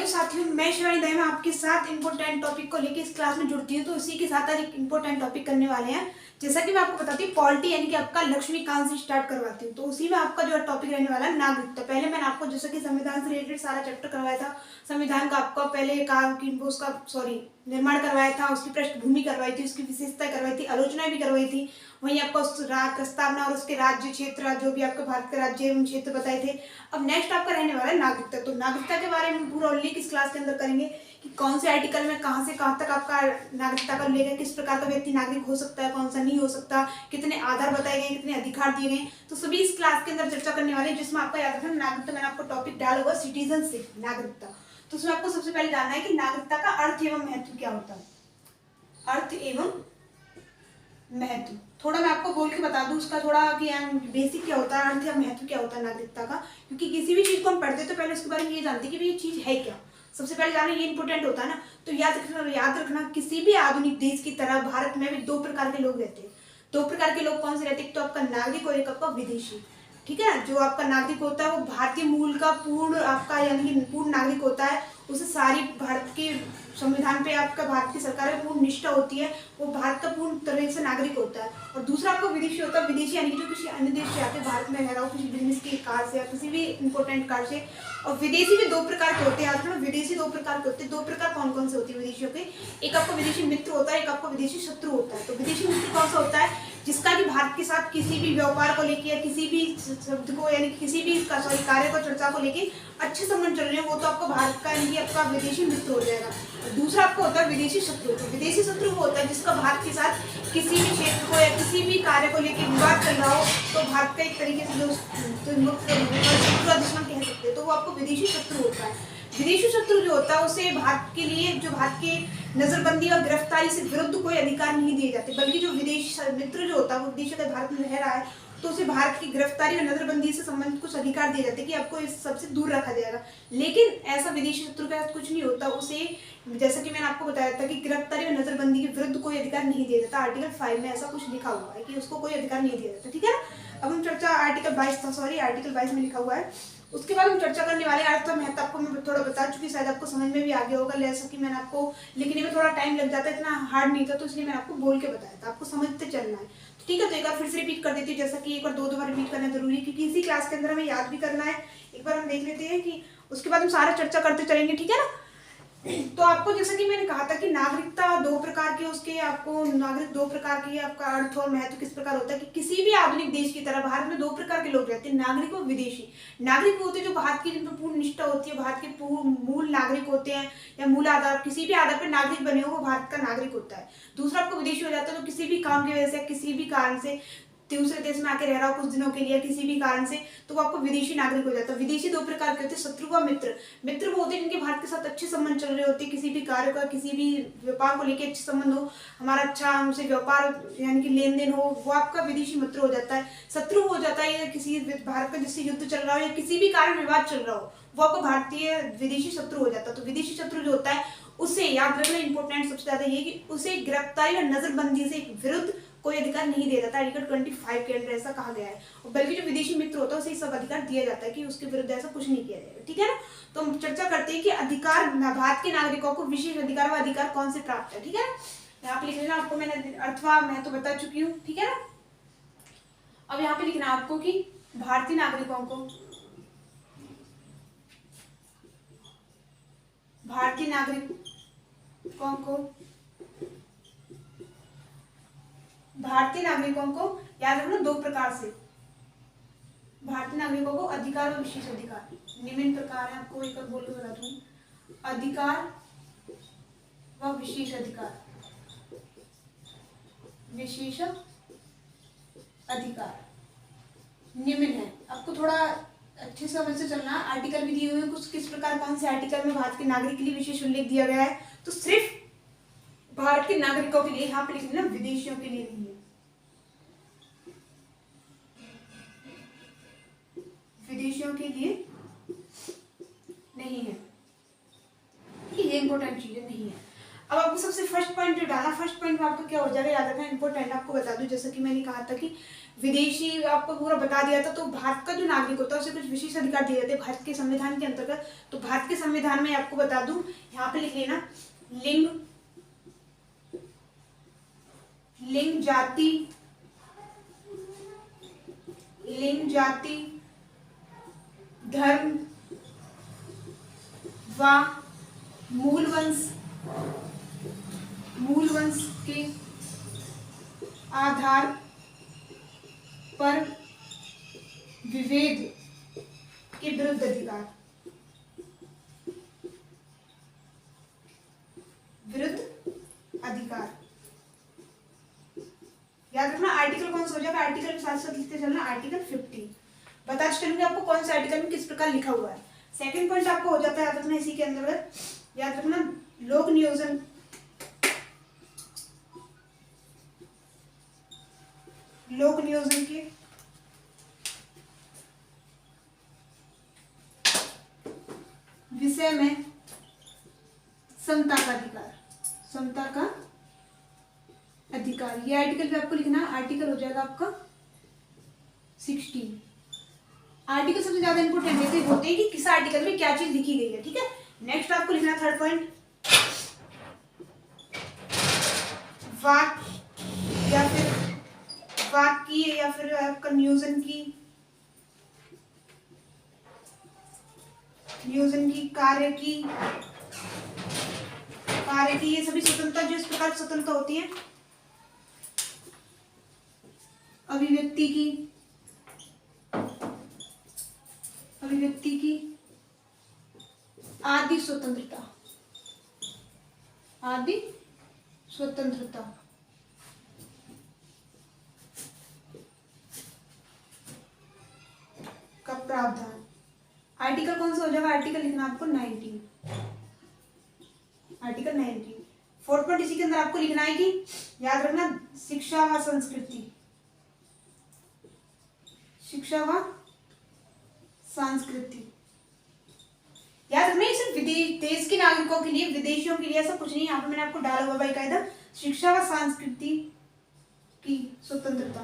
साथियों, मैं शिवानी दहिया आपके साथ इंपॉर्टेंट टॉपिक को लेकर इस क्लास में जुड़ती हूँ। तो इसी के साथ आज एक इंपॉर्टेंट टॉपिक करने वाले हैं। जैसा कि मैं आपको बताती हूँ, पॉलिटी यानी कि आपका लक्ष्मीकांत से स्टार्ट करवाती हूँ। तो उसी में आपका जो टॉपिक रहने वाला है नागरिकता। पहले मैंने आपको जैसा कि संविधान से रिलेटेड सारा चैप्टर करवाया था। संविधान का आपका पहले उसका निर्माण करवाया था, उसकी पृष्ठभूमि करवाई थी, उसकी विशेषता करवाई थी, आलोचना भी करवाई थी। वहीं आपका उस प्रस्तावना और उसके राज्य क्षेत्र जो भी आपका भारत का राज्य एवं क्षेत्र बताए थे। अब नेक्स्ट आपका रहने वाला है नागरिकता। तो नागरिकता के बारे में पूरा उल्लेख इस क्लास के अंदर करेंगे कि कौन से आर्टिकल में कहां से कहां तक आपका नागरिकता का उल्लेख है, किस प्रकार का व्यक्ति नागरिक हो सकता है, कौन सा नहीं हो सकता, कितने आधार बताए गए, कितने अधिकार दिए गए। तो सभी इस क्लास के अंदर चर्चा करने वाले हैं, जिसमें आपका याद रखना नागरिकता। मैंने आपको टॉपिक डाला होगा सिटीजनशिप, नागरिकता। तो उसमें आपको सबसे पहले जानना है कि नागरिकता का अर्थ एवं महत्व क्या होता है। अर्थ एवं महत्व थोड़ा मैं आपको बोल के बता दूं उसका थोड़ा कि बेसिक क्या होता है, अर्थ या महत्व क्या होता है नागरिकता का। क्योंकि किसी भी चीज को हम पढ़ते तो पहले उसके बारे में ये जानते हैं कि ये चीज है क्या। सबसे पहले जानना ये इंपॉर्टेंट होता है ना। तो याद रखना किसी भी आधुनिक देश की तरह भारत में भी दो प्रकार के लोग रहते हैं। दो प्रकार के लोग कौन से रहते हैं? तो आपका नागरिक और एक आपका विदेशी। ठीक है, जो आपका नागरिक होता है वो भारतीय मूल का पूर्ण आपका यानी कि पूर्ण नागरिक होता है। उसे सारी भारत के संविधान पे आपका भारत की सरकार में पूर्ण निष्ठा होती है। वो भारत का पूर्ण तरह से नागरिक होता है। और दूसरा आपको विदेशी होता है। विदेशी यानी कि जो किसी अन्य देश से आके भारत में रह रहा हो, किसी बिजनेस के कार्य से या किसी भी इंपॉर्टेंट कार्य से। और विदेशी भी दो प्रकार के होते हैं। विदेशी दो प्रकार के होते हैं। दो प्रकार कौन कौन से होते हैं विदेशियों के? एक आपका विदेशी मित्र होता है, एक आपका विदेशी शत्रु होता है। तो विदेशी मित्र कौन सा होता है? जिसका कि भारत के साथ किसी भी व्यापार को लेकर या किसी भी शब्द को यानी किसी भी कार्य को चर्चा को लेकर अच्छे संबंध चल रहे हैं, वो तो आपको भारत का यानी कि आपका विदेशी मित्र हो जाएगा। दूसरा आपको होता है विदेशी शत्रु। तो विदेशी शत्रु वो होता है जिसका भारत के साथ किसी भी क्षेत्र को या किसी भी कार्य को लेकर विवाद चल रहा हो। तो भारत का एक तरीके से शत्रु दुश्मन कह सकते हैं, तो वो आपको विदेशी शत्रु होता है। विदेशी शत्रु जो होता है उसे भारत के लिए जो भारत के नजरबंदी और गिरफ्तारी से विरुद्ध कोई अधिकार नहीं दिए जाते, बल्कि जो विदेशी मित्र जो होता है वो विदेश अगर भारत में रह रहा है तो उसे भारत की गिरफ्तारी और नजरबंदी से संबंधित कुछ अधिकार दिए जाते हैं कि आपको इस सबसे दूर रखा जाएगा। लेकिन ऐसा विदेशी शत्रु के साथ कुछ नहीं होता। उसे जैसा कि मैंने आपको बताया था कि गिरफ्तारी और नजरबंदी के विरुद्ध कोई अधिकार नहीं दिया जाता। आर्टिकल 5 में ऐसा कुछ लिखा हुआ है कि उसको कोई अधिकार नहीं दिया जाता। ठीक है ना। अब हम चर्चा आर्टिकल 22 में लिखा हुआ है। उसके बाद हम चर्चा करने वाले अर्थ और महत्व। आपको मैं थोड़ा बता चुकी, शायद आपको समझ में भी आ गया होगा। जैसा कि मैंने आपको लिखने में थोड़ा टाइम लग जाता है, इतना हार्ड नहीं था, तो इसलिए मैंने आपको बोल के बताया था, आपको समझते चलना है। ठीक है, तो एक बार फिर से रिपीट कर देती हूँ। जैसा कि एक बार दो बार रिपीट करना जरूरी है, क्योंकि इसी क्लास के अंदर हमें याद भी करना है। एक बार हम देख लेते हैं कि उसके बाद हम सारा चर्चा करते चलेंगे। ठीक है ना। तो आपको जैसा कि मैंने कहा था कि नागरिकता दो प्रकार के, उसके आपको नागरिक दो प्रकार के, आपका अर्थ और महत्व किस प्रकार होता है कि किसी भी आधुनिक देश की तरह भारत में दो प्रकार के लोग रहते हैं, नागरिक और विदेशी। नागरिक होते हैं जो भारत की जिनमें पूर्ण निष्ठा होती है, भारत के मूल नागरिक होते हैं या मूल आधार किसी भी आधार पर नागरिक बने हो, वो भारत का नागरिक होता है। दूसरा आपको विदेशी हो जाता है, तो किसी भी काम की वजह से किसी भी कारण से दूसरे देश में आके रह रहा हो कुछ दिनों के लिए किसी भी कारण से, तो वो आपको विदेशी नागरिक हो जाता है। विदेशी दो प्रकार के होते हैं, शत्रु व मित्र। मित्र वो होते हैं जिनके भारत के साथ अच्छे संबंध चल रहे होते हैं, किसी भी कार्य का किसी भी व्यापार को लेकर अच्छे संबंध हो, हमारा अच्छा हमसे व्यापार यानी कि लेन देन हो, वो आपका विदेशी मित्र हो जाता है। शत्रु हो जाता है किसी भारत का जिससे युद्ध चल रहा हो या किसी भी कारण विवाद चल रहा हो, वो आपका भारतीय विदेशी शत्रु हो जाता है। तो विदेशी शत्रु जो होता है उसे याद रखना इंपॉर्टेंट सबसे ज्यादा ये कि उसे गिरफ्तारी और नजरबंदी से विरुद्ध कोई अधिकार नहीं दिया जाता। आर्टिकल 25 के अंदर ऐसा कहा गया है। और बल्कि जो विदेशी मित्र होता है उसे सब अधिकार दिया जाता है कि उसके विरुद्ध ऐसा कुछ नहीं किया जाएगा। ठीक है ना। तो हम चर्चा करते हैं कि अधिकार भारत के नागरिकों को विशेष अधिकार व अधिकार कौन से प्राप्त है। ठीक है ना। यहाँ पे लिख लेना, आपको मैंने अर्थवा मैं तो बता चुकी हूँ। ठीक है ना। अब यहाँ पे लिखना आपको कि भारतीय नागरिकों को याद रखना दो प्रकार से। भारतीय नागरिकों को अधिकार और विशेष अधिकार निम्न प्रकार है। आपको एक बार बोल के बता दूं, अधिकार व विशेष अधिकार। विशेष अधिकार निम्न है। आपको थोड़ा अच्छे से समझ से चलना। आर्टिकल भी दिए हुए हैं कुछ किस प्रकार कौन से आर्टिकल में भारत के नागरिक के लिए विशेष उल्लेख दिया गया है। तो सिर्फ भारत के नागरिकों के लिए यहाँ पे लिख देना, विदेशियों के लिए नहीं है। विदेशियों के लिए नहीं है, ये इंपॉर्टेंट चीजें नहीं है। अब आपको सबसे फर्स्ट पॉइंट पॉइंट जो डाला, फर्स्ट पॉइंट में आपका क्या हो जाएगा, याद रखना इंपॉर्टेंट। आपको बता दूं, जैसा कि मैंने कहा था कि विदेशी आपको पूरा बता दिया था, तो भारत का जो नागरिक होता है उसे कुछ विशेष अधिकार दिए जाते हैं भारत के संविधान के अंतर्गत। तो भारत के संविधान में आपको बता दूं, यहाँ पे लिख लेना, लिंग जाति धर्म व मूल वंश के आधार पर विभेद के विरुद्ध अधिकार, याद रखना। आर्टिकल कौन सा हो जाएगा, आर्टिकल के साथ साथ लिखते चलना, आर्टिकल 50। बता चलूंगी आपको कौन से आर्टिकल में किस प्रकार लिखा हुआ है। सेकंड पॉइंट आपको हो जाता है, याद रखना इसी के अंतर्गत, याद रखना लोक नियोजन के विषय में समता का अधिकार, ये आर्टिकल भी आपको लिखना, आर्टिकल हो जाएगा आपका 16। आर्टिकल सबसे ज्यादा इंपोर्टेंट होते हैं कि किस आर्टिकल में क्या चीज लिखी गई है, ठीक है। नेक्स्ट आपको लिखना थर्ड पॉइंट, वाक्य या फिर आपका नियोजन की कार्य की ये सभी स्वतंत्रता जो इस प्रकार स्वतंत्रता होती है, अभिव्यक्ति की आदि स्वतंत्रता का प्रावधान। आर्टिकल कौन सा हो जाएगा, आर्टिकल लिखना आपको 19, आर्टिकल 19। फोर्थ पॉइंट इसी के अंदर आपको लिखना है कि याद रखना शिक्षा व संस्कृति, याद रखना ये सिर्फ देश के नागरिकों के लिए, विदेशियों के लिए ऐसा कुछ नहीं। यहाँ पे मैंने आपको डाला हुआ बाकायदा, शिक्षा व संस्कृति की स्वतंत्रता।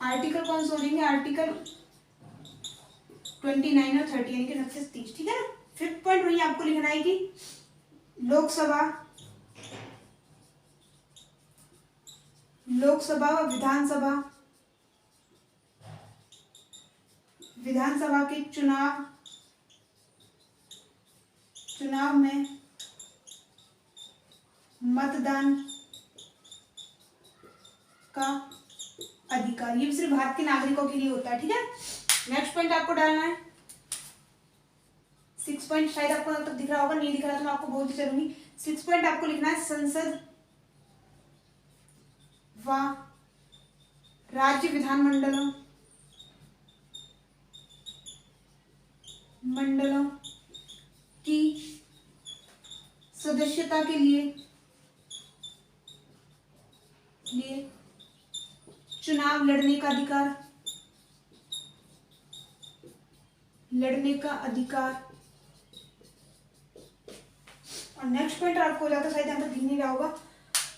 आर्टिकल कौन सा हो जाएंगे, आर्टिकल 29 और 30 यानी कि 29, 30, ठीक है ना। फिफ्थ पॉइंट वही आपको लिखना है कि लोकसभा व विधानसभा के चुनाव में मतदान का अधिकार, ये सिर्फ भारत के नागरिकों के लिए होता है, ठीक है। नेक्स्ट पॉइंट आपको डालना है 6 पॉइंट, शायद आपको अब तक दिख रहा होगा, नहीं दिख रहा तो मैं आपको बोलती चलूंगी। 6 पॉइंट आपको लिखना है संसद व राज्य विधानमंडलों की सदस्यता के लिए चुनाव लड़ने का अधिकार। और नेक्स्ट पॉइंट आपको हो जाता है, शायद यहाँ तक दिख नहीं रहा होगा,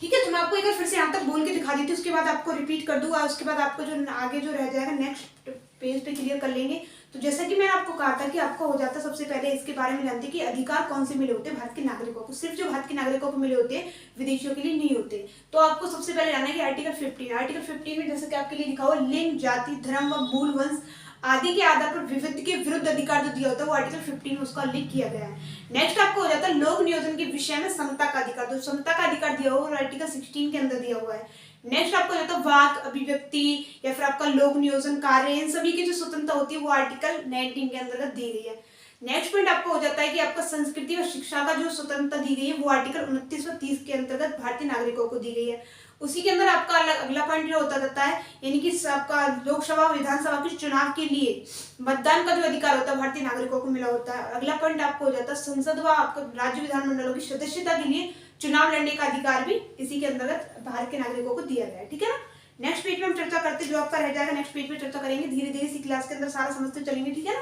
ठीक है। तो मैं आपको एक बार फिर से यहाँ तक बोल के दिखा देती हूँ, उसके बाद आपको रिपीट कर दूंगा, उसके बाद आपको जो आगे जो रह जाएगा नेक्स्ट पेज पे क्लियर कर लेंगे। तो जैसा कि मैंने आपको कहा था कि आपको हो जाता है, सबसे पहले इसके बारे में जानते हैं कि अधिकार कौन से मिले होते हैं भारत के नागरिकों को, सिर्फ जो भारत के नागरिकों को मिले होते हैं, विदेशियों के लिए नहीं होते। तो आपको सबसे पहले जानना है कि आर्टिकल 15 में जैसे कि आपके लिए लिखा हुआ लिंग जाति धर्म व मूल वंश आदि के आधार पर विविध के विरुद्ध अधिकार जो दिया होता है वो आर्टिकल 15 में उसका उल्लेख किया गया है। नेक्स्ट आपको हो जाता है लोक नियोजन के विषय में समता का अधिकार, तो समता का अधिकार दिया हुआ आर्टिकल 16 के अंदर दिया हुआ है। नेक्स्ट आपको हो जाता है वाक अभिव्यक्ति या फिर आपका लोक नियोजन कार्य, इन सभी की जो स्वतंत्रता होती है वो आर्टिकल 19 के अंतर्गत दी गई है। नेक्स्ट पॉइंट आपको हो जाता है कि आपका संस्कृति और शिक्षा का जो स्वतंत्रता दी गई है वो आर्टिकल 29 व 30 के अंतर्गत भारतीय नागरिकों को दी गई है। उसी के अंदर आपका अगला पॉइंट जो होता जाता है, यानी कि आपका लोकसभा विधानसभा के चुनाव के लिए मतदान का जो अधिकार होता है भारतीय नागरिकों को मिला होता है। अगला पॉइंट आपको हो जाता है संसद व आपको राज्य विधानमंडलों की सदस्यता के लिए चुनाव लड़ने का अधिकार भी इसी के अंतर्गत भारत के नागरिकों को दिया गया है, ठीक है ना। नेक्स्ट पेज में हम चर्चा करते, जो आपका रह जाएगा नेक्स्ट पेज में चर्चा करेंगे, धीरे धीरे इसी क्लास के अंदर सारा समझते चलेंगे, ठीक है ना।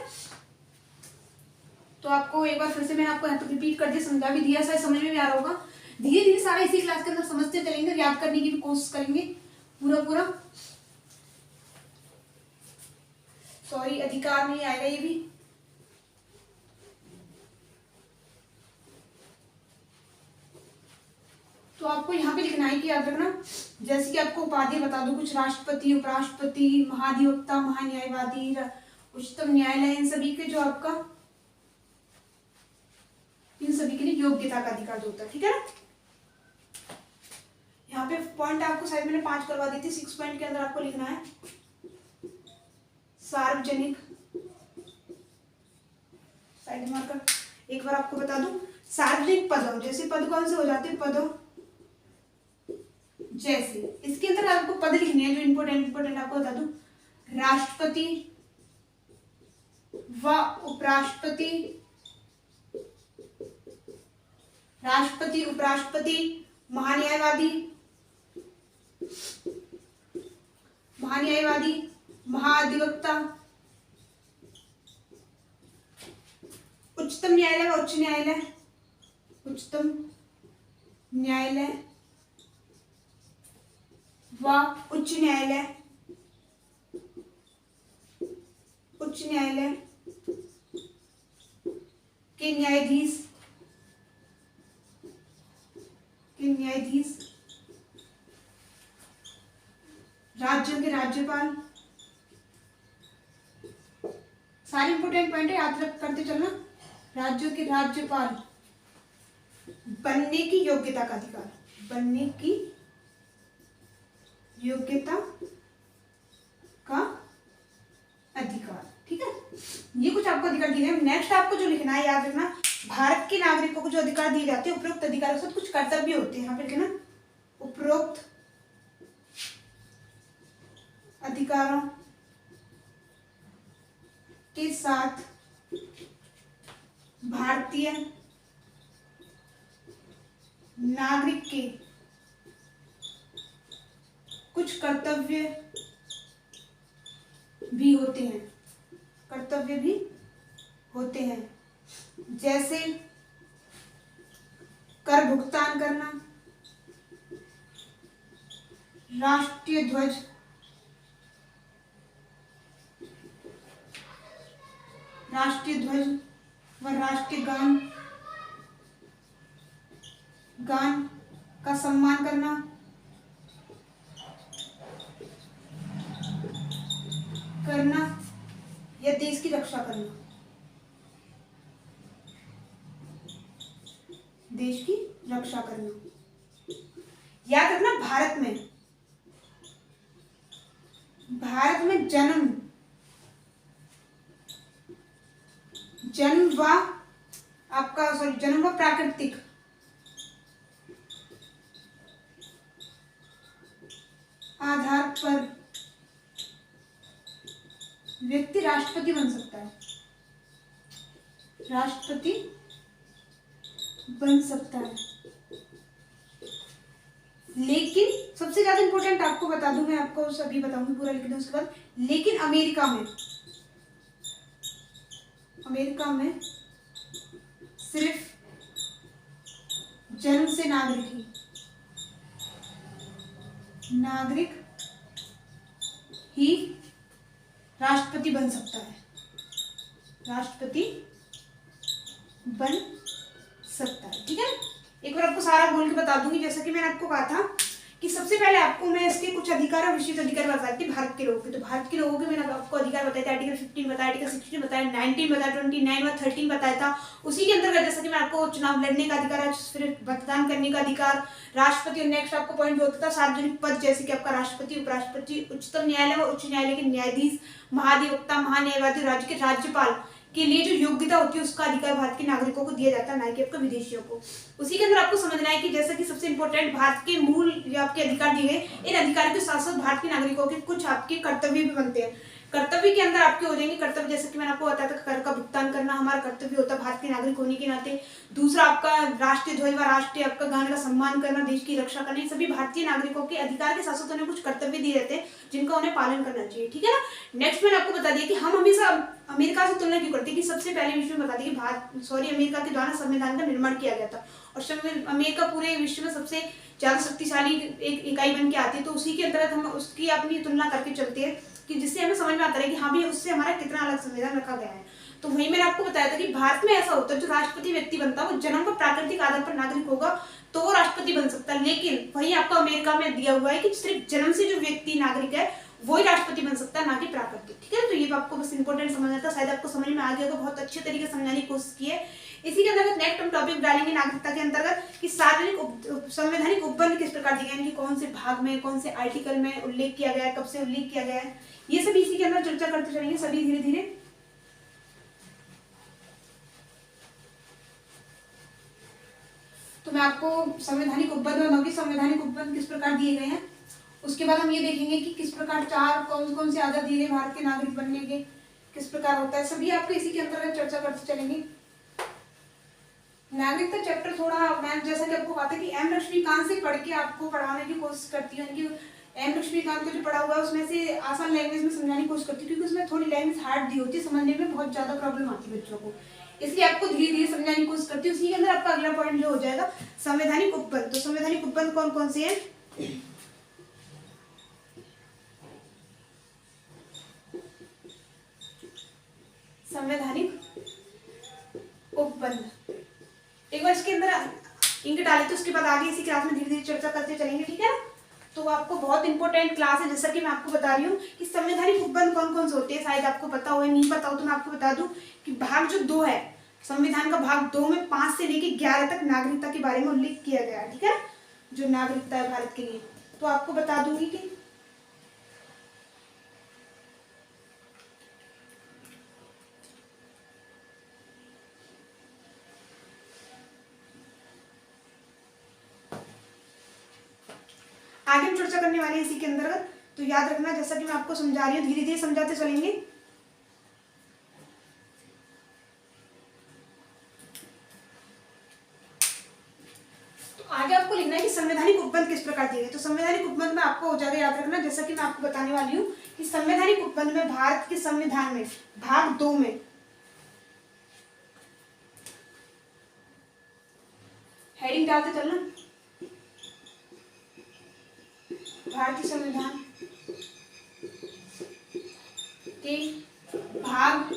तो आपको एक बार फिर से मैंने आपको यहाँ पे रिपीट कर दिया, समझा भी दिया, शायद समझ में भी आ रहा होगा। धीरे धीरे सारा इसी क्लास के अंदर समझते चलेंगे, याद करने की भी कोशिश करेंगे पूरा पूरा। सॉरी, अधिकार नहीं आएगा ये भी। तो आपको यहाँ पे लिखना है कि याद रखना, जैसे कि आपको उपाधि बता दूं कुछ, राष्ट्रपति, उपराष्ट्रपति, महाधिवक्ता, महान्यायवादी, उच्चतम न्यायालय, इन सभी के जो आपका, इन सभी के लिए योग्यता का अधिकार होता है, ठीक है ना। यहाँ पे पॉइंट आपको शायद मैंने 5 करवा दी थी, 6 पॉइंट के अंदर आपको लिखना है सार्वजनिक, साइड मार्कर। एक बार आपको बता दूं, सार्वजनिक पदों, जैसे पद कौन से हो जाते हैं, पदों जैसे, इसके अंदर आपको पद लिखने हैं जो इंपोर्टेंट आपको बता दूं, राष्ट्रपति व उपराष्ट्रपति, राष्ट्रपति, उपराष्ट्रपति, महान्यायवादी, महान्यायवादी, महाधिवक्ता, उच्चतम न्यायालय व उच्च न्यायालय, उच्चतम न्यायालय व उच्च न्यायालय, उच्च न्यायालय के न्यायाधीश, राज्यों के राज्यपाल। सारे इंपोर्टेंट पॉइंट है, याद रख करते चलना। राज्यों के राज्यपाल, बनने की योग्यता का अधिकार, बनने की योग्यता का अधिकार, ठीक है। ये कुछ आपको अधिकार दिए हैं। नेक्स्ट आपको जो लिखना है, याद रखना, भारत के नागरिकों को जो अधिकार दिए जाते हैं, उपरोक्त अधिकारों के साथ कुछ कर्तव्य होते हैं। यहाँ पे लिखना, उपरोक्त अधिकारों के साथ भारतीय नागरिक के कुछ कर्तव्य भी होते हैं, कर्तव्य भी होते हैं, जैसे कर भुगतान करना, राष्ट्रीय ध्वज, राष्ट्रीय ध्वज व राष्ट्रीय गान का सम्मान करना, या देश की रक्षा करना, देश की रक्षा करना। याद रखना, भारत में जन्म व प्राकृतिक आधार पर व्यक्ति राष्ट्रपति बन सकता है, राष्ट्रपति बन सकता है। लेकिन सबसे ज्यादा इंपॉर्टेंट आपको बता दूं, मैं आपको सभी बताऊंगी, पूरा लिख दूं उसके बाद। लेकिन अमेरिका में सिर्फ जन्म से नागरिक ही राष्ट्रपति बन सकता है, राष्ट्रपति बन सकता है, ठीक है। एक बार आपको सारा बोल के बता दूंगी, जैसा कि मैंने आपको कहा था कि सबसे पहले आपको मैं इसके कुछ अधिकार और विशिष्ट अधिकार बताती थी भारत के लोगों के। तो भारत के लोगों के मैंने आपको अधिकार बताया था, आर्टिकल 15 बताया, आर्टिकल 16 बताया, 19 बताया, 29 व 13 बताया था। उसी के अंतर्गत जैसा कि मैं आपको चुनाव लड़ने का अधिकार है, फिर मतदान करने का अधिकार, राष्ट्रपति, और नेक्स्ट आपको पॉइंट जो होता था सार्वजनिक पद, जैसे कि आपका राष्ट्रपति, उपराष्ट्रपति, उच्चतम न्यायालय व उच्च न्यायालय के न्यायाधीश, महाधिवक्ता, महान्यायवादी, राज्य के राज्यपाल के लिए जो योग्यता होती है उसका अधिकार भारत के नागरिकों को दिया जाता है, ना कि आपको विदेशियों को। उसी के अंदर आपको समझना है कि जैसा कि सबसे इंपॉर्टेंट भारत के मूल जो आपके अधिकार दिए गए, इन अधिकारों के साथ साथ भारत के नागरिकों के कुछ आपके कर्तव्य भी बनते हैं। कर्तव्य के अंदर आपके हो जाएंगे कर्तव्य, जैसे कि मैंने आपको बताया था कर का भुगतान करना हमारा कर्तव्य होता है भारत के नागरिक होने के नाते। दूसरा आपका राष्ट्रीय ध्वज व राष्ट्रीय आपका गान का सम्मान करना, देश की रक्षा करना, ये सभी भारतीय नागरिकों के अधिकार के साथ साथ उन्हें कुछ कर्तव्य दिए रहते हैं जिनका उन्हें पालन करना चाहिए, ठीक है ना। नेक्स्ट मैंने आपको बता दिया कि हम हमेशा अमेरिका से तुलना क्यों करते हैं, कि सबसे पहले विश्व में बता दिया कि अमेरिका के द्वारा संविधान का निर्माण किया गया था, और अमेरिका पूरे विश्व में सबसे ज्यादा शक्तिशाली एक इकाई बन के आती है, तो उसी के अंतर्गत हम उसकी अपनी तुलना करके चलते हैं, कि जिससे हमें समझ में आता है कि हाँ भी उससे हमारा कितना अलग संविधान रखा गया है। तो वही मैंने आपको बताया था कि भारत में ऐसा होता है, जो राष्ट्रपति व्यक्ति बनता है वो जन्म का प्राकृतिक आधार पर नागरिक होगा तो वो राष्ट्रपति बन सकता है, लेकिन वही आपको अमेरिका में दिया हुआ है कि सिर्फ जन्म से जो व्यक्ति नागरिक है वही राष्ट्रपति बन सकता है, ना कि प्राकृतिक, ठीक है। तो ये आपको बस इंपॉर्टेंट समझना था, शायद आपको समझ में आ गया होगा, बहुत अच्छे तरीके से समझाने की कोशिश की है। इसी के अंतर्गत नेक्स्ट हम टॉपिक डालेंगे नागरिकता के अंतर्गत कि सार्वजनिक संवैधानिक उपबंध किस प्रकार दिए गए, कौन से भाग में कौन से आर्टिकल में उल्लेख किया गया है, कब से उल्लेख किया गया है, ये सब इसी के अंदर चर्चा करते चलेंगे सभी धीरे धीरे। तो मैं आपको संवैधानिक उपबंध बताऊंगी, संवैधानिक उपबंध किस प्रकार दिए गए हैं, उसके बाद हम ये देखेंगे कि किस प्रकार चार कौन कौन से आधार दिए गए भारत के नागरिक बनने के, किस प्रकार होता है, सभी आपको इसी के अंतर्गत चर्चा करते चलेंगे। नागरिकता चैप्टर थोड़ा मैं जैसा कि आपको बात है कि एम लक्ष्मीकांत से पढ़ के आपको पढ़ाने की कोशिश करती हूँ, एम लक्ष्मीकांत को जो पढ़ा हुआ है उसमें से आसान लैंग्वेज में समझाने की कोशिश करती हूँ, क्योंकि उसमें थोड़ी लैंग्वेज हार्ड दी होती है, समझने में बहुत ज्यादा प्रॉब्लम आती है बच्चों को, इसलिए आपको धीरे धीरे समझाने की कोशिश करती हूँ। उसी के अंदर आपका अगला पॉइंट जो हो जाएगा संवैधानिक उपबंध। तो संवैधानिक उपबंध कौन कौन से हैं, संवैधानिक उपबंध, एक बार इसके अंदर इंक डाले तो उसके बाद आगे इसी क्लास में धीरे धीरे चर्चा करते चलेंगे, ठीक है ना। तो आपको बहुत इंपॉर्टेंट क्लास है, जैसा कि मैं आपको बता रही हूँ कि संवैधानिक उपबंध कौन कौन से होते हैं, शायद आपको पता हो या नहीं पता हो तो मैं आपको बता दूं कि भाग जो 2 है संविधान का, भाग 2 में 5 से लेकर 11 तक नागरिकता के बारे में उल्लेख किया गया है, ठीक है, जो नागरिकता है भारत के लिए। तो आपको बता दूंगी कि आगे हम चर्चा करने वाले हैं इसी के अंतर्गत, तो याद रखना जैसा कि मैं आपको समझा रही हूँ धीरे धीरे समझाते चलेंगे। तो आगे आपको लिखना है कि संवैधानिक उपबंध किस प्रकार दिए गए। तो संवैधानिक उपबंध में आपको हो जाएगा याद रखना, जैसा कि मैं आपको बताने वाली हूँ कि संवैधानिक उपबंध में भारत के संविधान में भाग 2 में हेडिंग डालते चलना, भारतीय संविधान के भाग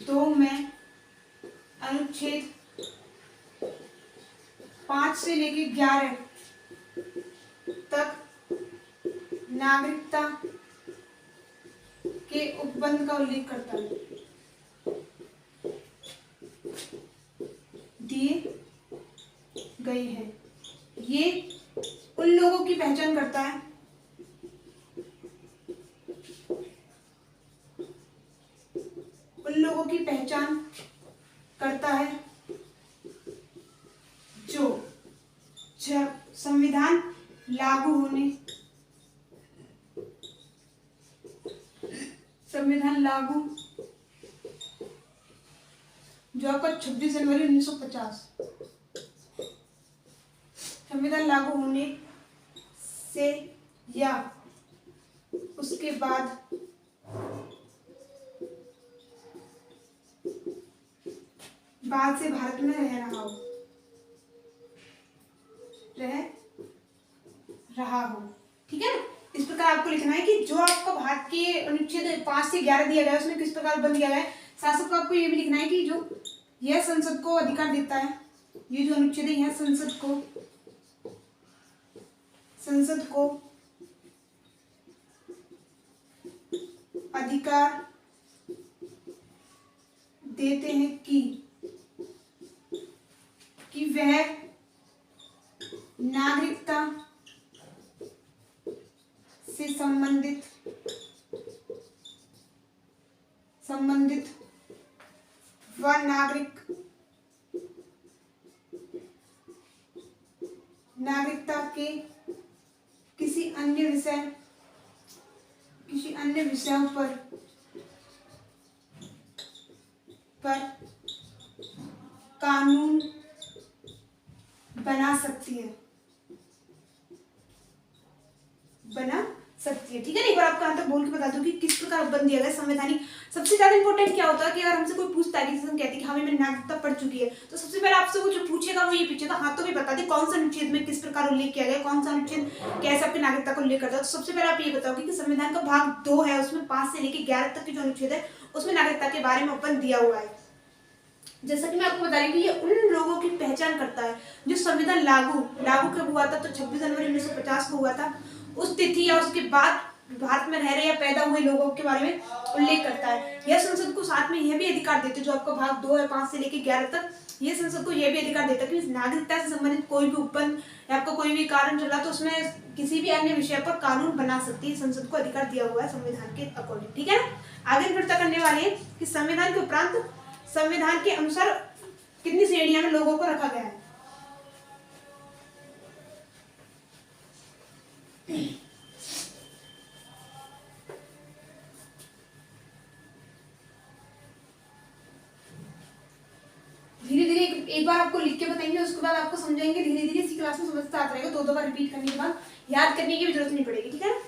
2 में अनुच्छेद 5 से लेकर 11 तक नागरिकता के उपबंध का उल्लेख करता है, दिए गए हैं। ये उन लोगों की पहचान करता है जो जब संविधान लागू होने जो आपका 26 जनवरी 1950 संविधान लागू होने से या उसके बाद से भारत में रह रहा हो, ठीक है ना। इस प्रकार आपको लिखना है कि जो आपका भारत के अनुच्छेद 5 से 11 दिया गया है उसमें किस प्रकार बंद किया गया है। शासक को आपको ये भी लिखना है कि जो यह संसद को अधिकार देता है, ये जो अनुच्छेद है यह संसद को अधिकार देते हैं कि वह नागरिकता से संबंधित व नागरिकता के किसी अन्य विषय अन्य विषयों पर कानून बना सकती है, ठीक है ना। एक बार आपको यहाँ तक बोल के बता दूं कि किस प्रकार बंद दिया गया संवैधानिक। सबसे ज्यादा इंपॉर्टेंट क्या होता है कि अगर हमसे कोई पूछता है कि जैसे हम कहते हैं कि हमें नागरिकता पढ़ चुकी है, तो सबसे पहले आपसे वो जो पूछेगा वो ये पूछेगा हाँ तो भी बता दी कौन सा अनुच्छेद में किस प्रकार उल्लेख किया गया, कौन सा अनुच्छेद कैसे आपकी नागरिकता को उल्लेख करता है। तो सबसे पहले आप ये बताओगे कि संविधान का भाग 2 है, उसमें 5 से लेकर 11 तक के जो अनुच्छेद है उसमें नागरिकता के बारे में ओपन दिया हुआ है। जैसा कि मैं आपको बता रही हूँ कि ये उन लोगों की पहचान करता है जो संविधान लागू कब हुआ था, तो 26 जनवरी 1950 को हुआ था। उस तिथि या उसके बाद भारत में रह रहे या पैदा हुए लोगों के बारे में उल्लेख करता है। यह संसद को साथ में यह भी अधिकार देते जो आपका भाग 2 है 5 से लेकर 11 तक, ये संसद को यह भी अधिकार देता है कि नागरिकता से संबंधित कोई भी उपबंध या आपका कोई भी कारण चला तो उसमें किसी भी अन्य विषय पर कानून बना सकती है। संसद को अधिकार दिया हुआ है संविधान के अकॉर्डिंग, ठीक है ना। आगे चर्चा करने वाले हैं कि संविधान के उपरांत संविधान के अनुसार कितनी श्रेणियों में लोगों को रखा गया है। धीरे धीरे एक बार आपको लिख के बताएंगे, उसके बाद आपको समझाएंगे धीरे धीरे। इसी क्लास में समझता आता रहेगा, दो बार रिपीट करने के बाद याद करने की भी जरूरत नहीं पड़ेगी, ठीक है ना।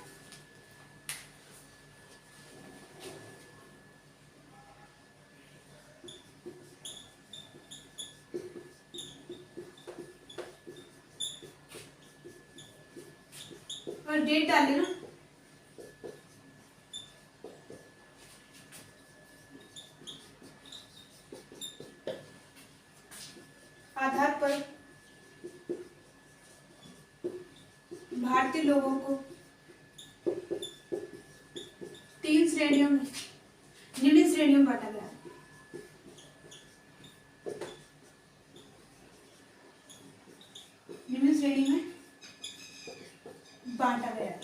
और डेट डाल लेना। आधार पर भारतीय लोगों को 3 श्रेणियों में निम्न श्रेणियों में बांटा गया है। निम्न श्रेणी में बांटा गया है।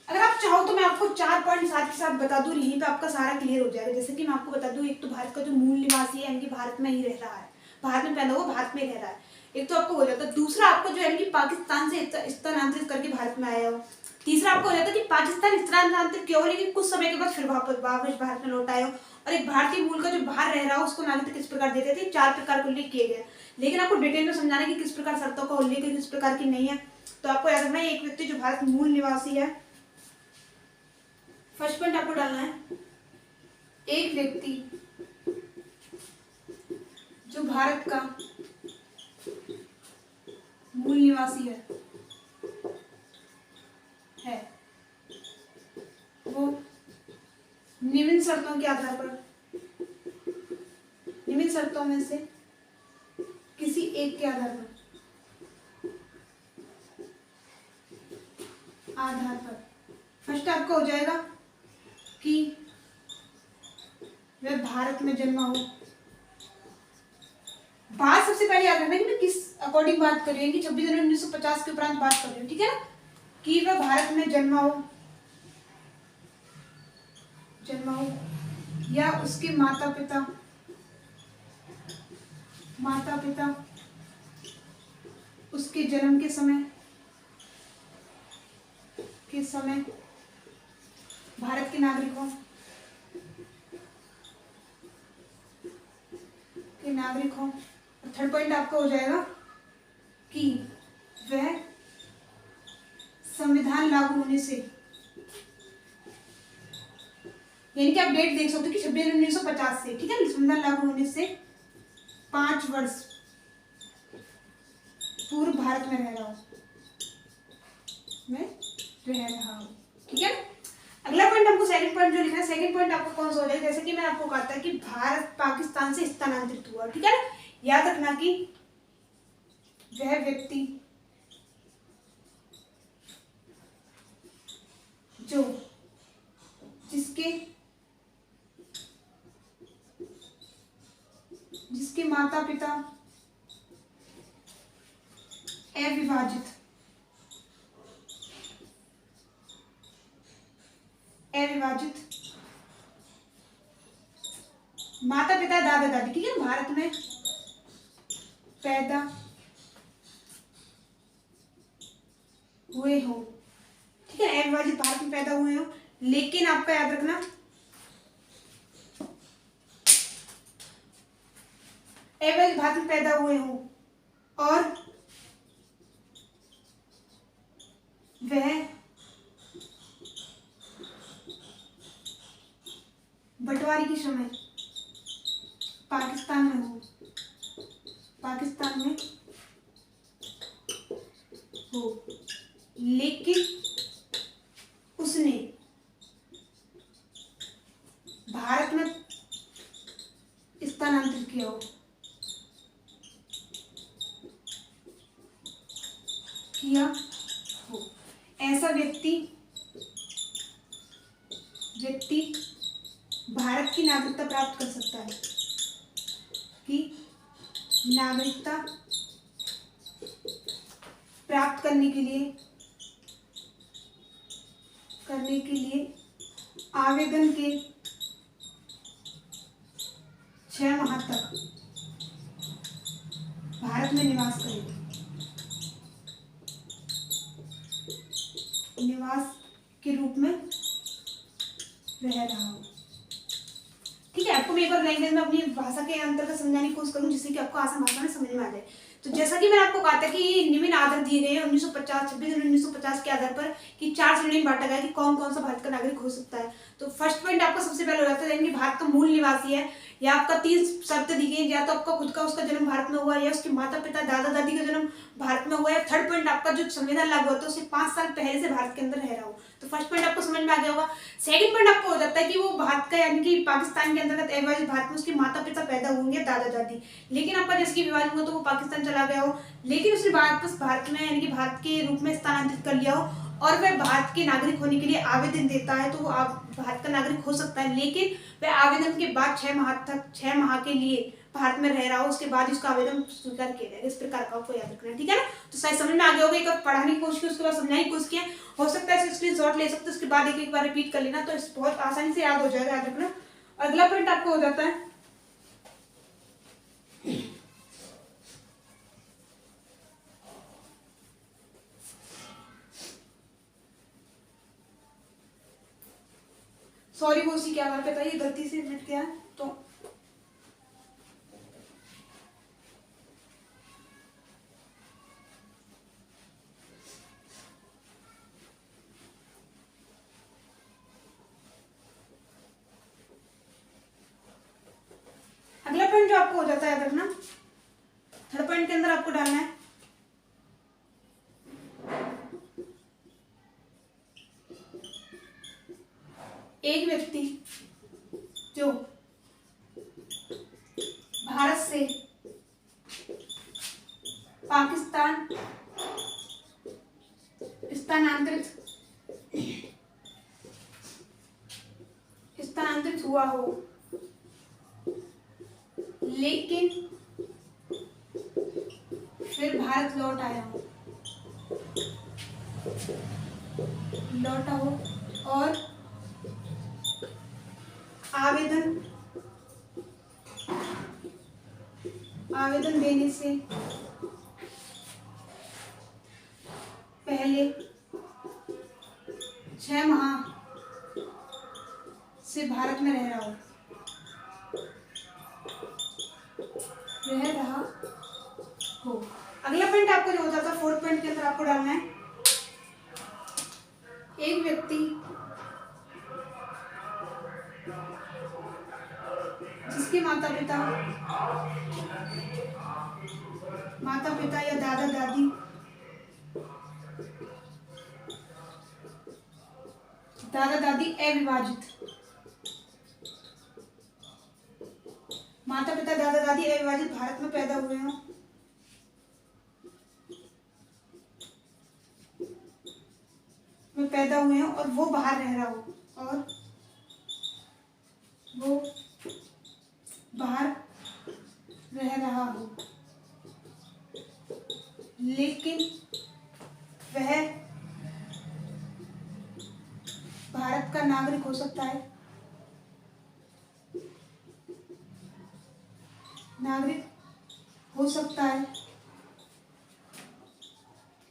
अगर आप चाहो तो मैं आपको 4 पॉइंट साथ के साथ बता दूं, यहीं पे आपका सारा क्लियर हो जाएगा। जैसे कि मैं आपको बता दूं, एक तो भारत का जो मूल निवासी है यानी कि भारत में ही रह रहा है, भारत में पैदा हुआ भारत में रह रहा है, एक तो आपको हो जाता है। दूसरा आपको जो है कि पाकिस्तान से स्थानांतरित करके भारत में आया हो। तीसरा आपको हो जाता है कि पाकिस्तान स्थानांतरित किया हो लेकिन कुछ समय के बाद फिर वापस भारत में लौट आए हो। और एक भारतीय मूल का जो बाहर रह रहा हो उसको नागरिकता किस प्रकार देते थे, 4 प्रकार का उल्लेख किए गए। लेकिन आपको डिटेल में समझाना कि किस प्रकार शर्तों का उल्लेख है, किस प्रकार की नहीं है। तो आपको याद रखना है एक व्यक्ति जो भारत मूल निवासी है, फर्स्ट पॉइंट आपको डालना है एक व्यक्ति जो भारत का मूल निवासी है वो निम्न शर्तों के आधार पर, निम्न शर्तों में से किसी एक के आधार पर फर्स्ट आपका हो जाएगा कि वह भारत में जन्मा हो। बात सबसे पहले याद रखना कि मैं किस अकॉर्डिंग बात कर रही हूँ कि 26 जनवरी 1950 के उपरांत बात कर रही हूँ, ठीक है ना। कि वह भारत में जन्मा हो या उसके माता पिता उसके जन्म के समय भारत के नागरिक हो। थर्ड पॉइंट आपका हो जाएगा कि वह संविधान लागू होने से, यानी कि आप डेट देख सकते हो कि 26 जनवरी 1950 से, ठीक है, संविधान लागू होने से 5 वर्ष पूर्व भारत में रह रहा हो, ठीक है। अगला पॉइंट हमको सेकंड पॉइंट जो लिखना है, सेकंड पॉइंट आपको कौन सा हो जाएगा, जैसे कि मैं आपको कहता है कि भारत पाकिस्तान से स्थानांतरित हुआ, ठीक है ना। याद रखना कि वह व्यक्ति जो जिसके माता पिता अविभाजित माता पिता दादा दादी, ठीक है, भारत में पैदा हुए हो, ठीक है, अविभाजित भारत में पैदा हुए हो, लेकिन आपका याद रखना अवैध भारत में पैदा हुए हों और वह बंटवारे के समय पाकिस्तान में हो, पाकिस्तान में हो, लेकिन उसने भारत में स्थानांतरित किया हो, ऐसा व्यक्ति भारत की नागरिकता प्राप्त कर सकता है, कि नागरिकता प्राप्त करने के लिए आवेदन के 6 माह तक भारत में निवास करेगा, निवास के रूप में रह रहा हो। ठीक है, आपको मैं एक बार लैंग्वेज में अपनी भाषा के अंतर का समझाने की कोशिश करूँ जिससे कि आपको आसान भाषा में समझ में आ जाए। तो जैसा कि मैंने आपको कहा था कि निम्न आधार दिए गए 1950 के आधार पर कि 4 श्रेणी में बांटा गया कि कौन कौन सा भारत का नागरिक हो सकता है। तो फर्स्ट पॉइंट आपका सबसे पहले हो जाता है कि भारत का मूल निवासी है, या आपका 3 शर्त दी गई, या तो आपका खुद का उसका जन्म भारत में हुआ, या उसके माता पिता दादा दादी का जन्म भारत में हुआ, या थर्ड पॉइंट आपका जो संविधान लागू होता है उससे 5 साल पहले से भारत के अंदर रह रहा हो। तो फर्स्ट पॉइंट आपको समझ में आ गया होगा। सेकंड पॉइंट आपको हो जाता है कि वो भारत का यानी कि पाकिस्तान के अंतर्गत अवैध भारत में उसके माता पिता पैदा होंगे दादा दादी, लेकिन आपका जैसे विवाह हुआ तो वो पाकिस्तान चला गया हो, लेकिन उसने वापस भारत में यानी कि भारत के रूप में स्थानांतरित कर लिया हो और वह भारत के नागरिक होने के लिए आवेदन देता है, तो वो भारत का नागरिक हो सकता है, लेकिन वह आवेदन के बाद 6 माह के लिए भारत में रह रहा हो, उसके बाद उसका आवेदन स्वीकार किया जाएगा। इस प्रकार का आपको याद रखना है, ठीक है ना। तो शायद समझ में आ गया होगा, एक बार पढ़ाने की कोशिश की, उसके बाद समझाने की कोशिश किया, हो सकता है स्क्रीनशॉट ले सकते, उसके बाद एक बार रिपीट कर लेना, तो बहुत आसानी से याद हो जाएगा, याद रखना। अगला पॉइंट आपको हो जाता है सॉरी वो उसी के आधार पे था, ये गलती से मिट गया तो अगला पॉइंट जो आपको हो जाता है याद रखना, थर्ड पॉइंट के अंदर आपको डालना है एक व्यक्ति जो भारत से पाकिस्तान स्थानांतरित हुआ हो, लेकिन फिर भारत लौटा हो और आवेदन देने से पहले 6 माह से भारत में रह रहा हो। अगला पॉइंट आपको जो हो जाता है फोर्थ पॉइंट के अंदर आपको डालना है एक व्यक्ति जिसके माता पिता या दादा दादी अविभाजित, माता पिता दादा दादी अविभाजित भारत में पैदा हुए हों, और वो बाहर रह रहा हो, लेकिन वह भारत का नागरिक हो सकता है,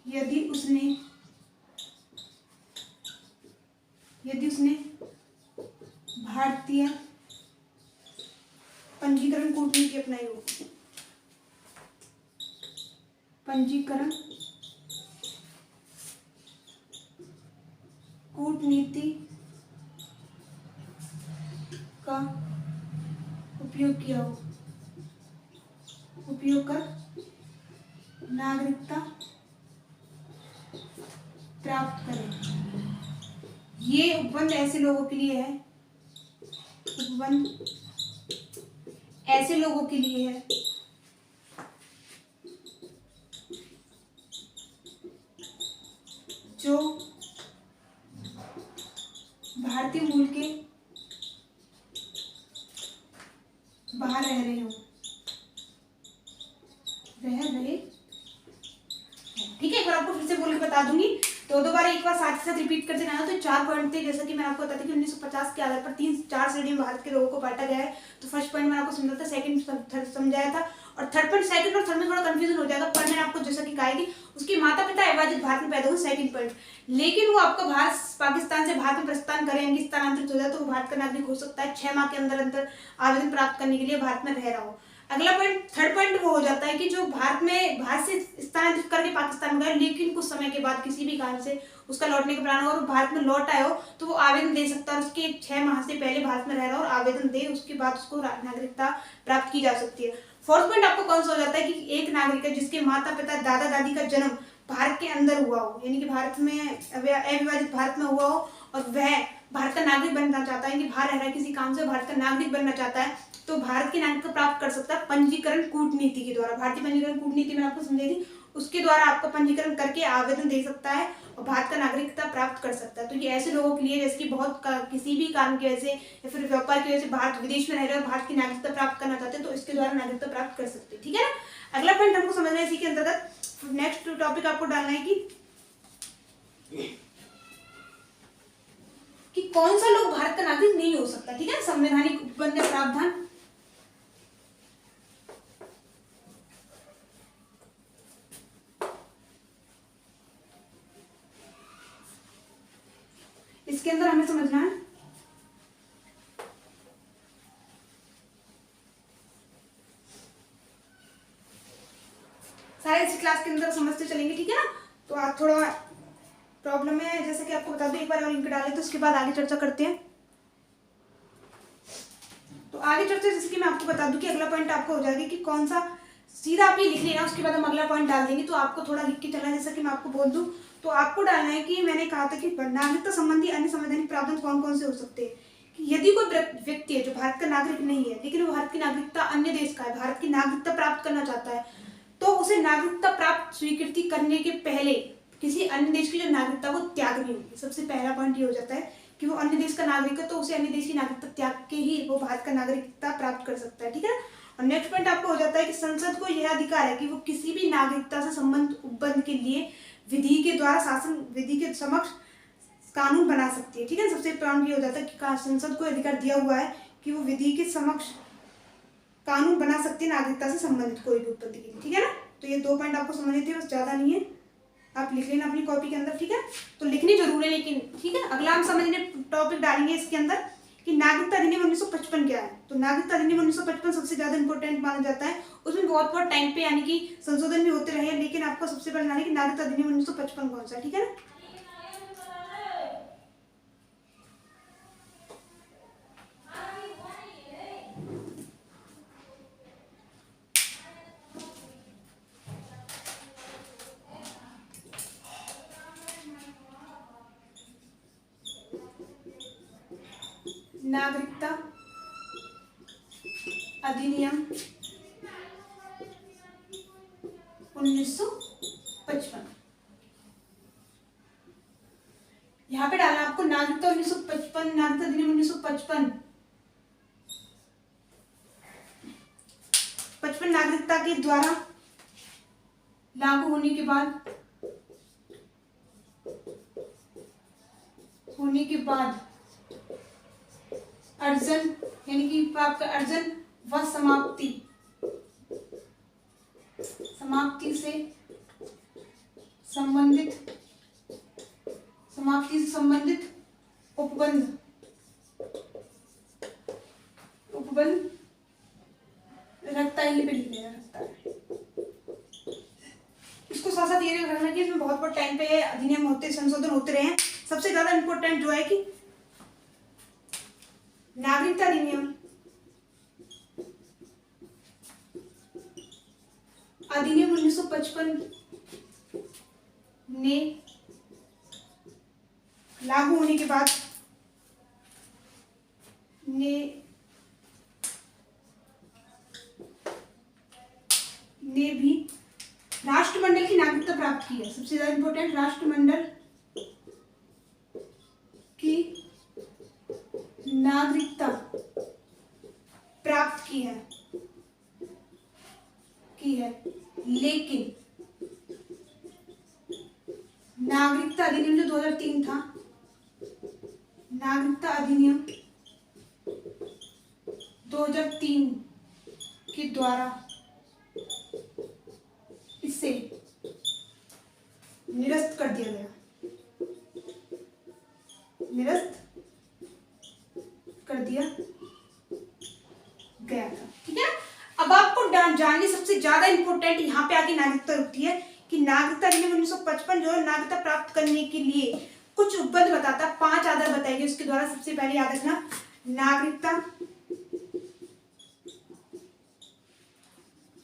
यदि उसने यदि उसने भारतीय पंजीकरण कूटनीति अपनाई हो, पंजीकरण कूटनीति का उपयोग किया हो, उपयोग कर नागरिकता प्राप्त करें। ये उपबंध ऐसे लोगों के लिए है, उपबंध ऐसे लोगों के लिए है जो भारतीय मूल के बाहर रह रहे हो, ठीक है। एक बार आपको फिर से बोल के बता दूंगी, तो दो बार एक बार साथ ही साथ रिपीट करते रहना। तो 4 पॉइंट थे, जैसा कि मैंने आपको बताया कि 1950 के आधार पर 3-4 श्रेणी में भारत के लोगों को बांटा गया है। तो फर्स्ट पॉइंट मैंने आपको समझाया था, सेकंड थर्ड समझाया था, और थर्ड पॉइंट सेकंड और थर्ड में थोड़ा कंफ्यूजन हो जाएगा, पर मैंने आपको जैसा कि कहा कि उसके माता पिता अविभाजित भारत में पैदा हुए, सेकंड पॉइंट। लेकिन वो आपका भारत पाकिस्तान से भारत में प्रस्थान करें, यानी स्थानांतरित हो जाए, तो वो भारत का नागरिक हो सकता है 6 माह के अंदर अंदर आवेदन प्राप्त करने के लिए भारत में रह रहा हो। अगला पॉइंट, थर्ड पॉइंट वो हो जाता है कि जो भारत से स्थानांतरित करके पाकिस्तान में गए, लेकिन कुछ समय के बाद किसी भी कारण से उसका लौटने का प्लान हो और भारत में लौट आए हो, तो वो आवेदन दे सकता है। उसके 6 माह से पहले भारत में रह रहा हो और आवेदन दे, उसके बाद उसको नागरिकता प्राप्त की जा सकती है। फोर्थ पॉइंट आपको कौन सा हो जाता है कि एक नागरिक है जिसके माता पिता दादा दादी का जन्म भारत के अंदर हुआ हो, यानी कि भारत में अविभाजित भारत में हुआ हो, और वह भारत का नागरिक बनना चाहता है, कि बाहर रह रहा है किसी काम से, भारत का नागरिक बनना चाहता है, तो भारत की नागरिकता प्राप्त कर सकता है पंजीकरण कूटनीति के द्वारा। भारतीय पंजीकरण कूटनीति में आपको समझाई थी, उसके द्वारा आपका पंजीकरण करके आवेदन दे सकता है और भारत का नागरिकता प्राप्त कर सकता है। तो ये ऐसे लोगों के लिए जैसे कि बहुत किसी भी कारण की वजह से या फिर व्यापार की वजह से भारत विदेश में रह रहे और भारत की नागरिकता प्राप्त करना चाहते हैं, तो इसके द्वारा नागरिकता प्राप्त कर सकते हैं, ठीक है ना। अगला पॉइंट हमको समझना है इसी के अंतर्गत। नेक्स्ट टॉपिक आपको डालना है कि कौन सा लोग भारत का नागरिक नहीं हो सकता, ठीक है। संवैधानिक उपबंध या प्रावधान, इसके अंदर हमें समझना है सारे इस क्लास के अंदर समझते चलेंगे, ठीक है ना। तो आज थोड़ा प्रॉब्लम है, जैसे कि आपको बता दूं, एक बार और लिंक डाले तो उसके बाद आगे चर्चा करते हैं। तो आगे चर्चा जैसे कि मैं आपको बता दूं कि अगला पॉइंट आपको हो जाएगा कि कौन सा, सीधा आप ये लिख लेना, उसके बाद हम अगला पॉइंट डाल देंगे। तो आपको थोड़ा लिख के चलना है, जैसा कि मैं आपको बोल दूं, तो आपको डालना है कि मैंने कहा था कि नागरिकता संबंधी अन्य संवैधानिक प्रावधान कौन कौन से हो सकते हैं। कि यदि कोई व्यक्ति है जो भारत का नागरिक नहीं है, लेकिन वो भारत की नागरिकता अन्य देश का है, भारत की नागरिकता प्राप्त करना चाहता है, तो उसे नागरिकता प्राप्त स्वीकृति करने के पहले किसी अन्य देश की जो नागरिकता वो त्यागनी होगी। सबसे पहला पॉइंट ये हो जाता है कि वो अन्य देश का नागरिक है, तो उसे अन्य देश की नागरिकता त्याग के ही वो भारत का नागरिकता प्राप्त कर सकता है, ठीक है। और नेक्स्ट पॉइंट आपको हो जाता है कि संसद को यह अधिकार है कि वो किसी भी नागरिकता से संबंधित उपबंध के लिए विधि के द्वारा शासन विधि के समक्ष कानून बना सकती है, ठीक है। सबसे पॉइंट ये हो जाता है कि संसद को अधिकार दिया हुआ है कि वो विधि के समक्ष कानून बना सकती है नागरिकता से संबंधित कोई भी उपबंध के लिए, ठीक है ना। तो ये 2 पॉइंट आपको समझने थे, बस ज्यादा नहीं है, आप लिख लेना अपनी कॉपी के अंदर, ठीक है। तो लिखनी जरूर है लेकिन, ठीक है। अगला हम समझने टॉपिक डालेंगे इसके अंदर कि नागरिकता अधिनियम 1955 क्या है। तो नागरिकता अधिनियम 1955 सबसे ज्यादा इंपॉर्टेंट माना जाता है, उसमें बहुत बहुत टाइम पे यानी कि संशोधन भी होते रहे, लेकिन आपको सबसे पहले जाना है कि नागरिकता अधिनियम 1955 कौन सा, ठीक है ना। नागरिकता अधिनियम 1955, यहाँ पे डालना आपको नागरिकता 1955, नागरिकता अधिनियम 1955। 55 नागरिकता के द्वारा लागू होने के बाद अर्जन यानी कि आपका अर्जन व समाप्ति से संबंधित उपबंध उपबंध रखता है, ये पे लिख देना रखता है। इसको साथ साथ ये रखना कि इसमें बहुत बहुत टाइम पे अधिनियम होते, संशोधन होते रहे हैं। सबसे ज्यादा इंपॉर्टेंट जो है कि नागरिकता अधिनियम अधिनियम 1955 ने लागू होने के बाद ने भी राष्ट्रमंडल की नागरिकता प्राप्त की है। सबसे ज्यादा इंपॉर्टेंट, राष्ट्रमंडल की नागरिकता प्राप्त की है लेकिन नागरिकता अधिनियम जो 2003 था, नागरिकता अधिनियम 2003 के द्वारा इसे निरस्त कर दिया गया, था। ठीक है, अब आपको जाननी सबसे ज्यादा इंपॉर्टेंट यहाँ पे आगे नागरिकता रुकती है कि नागरिकता अधिनियम 1955 जो है नागरिकता प्राप्त करने के लिए कुछ उपबंध बताता, 5 आधार बताएंगे उसके द्वारा। सबसे पहले याद रखना, नागरिकता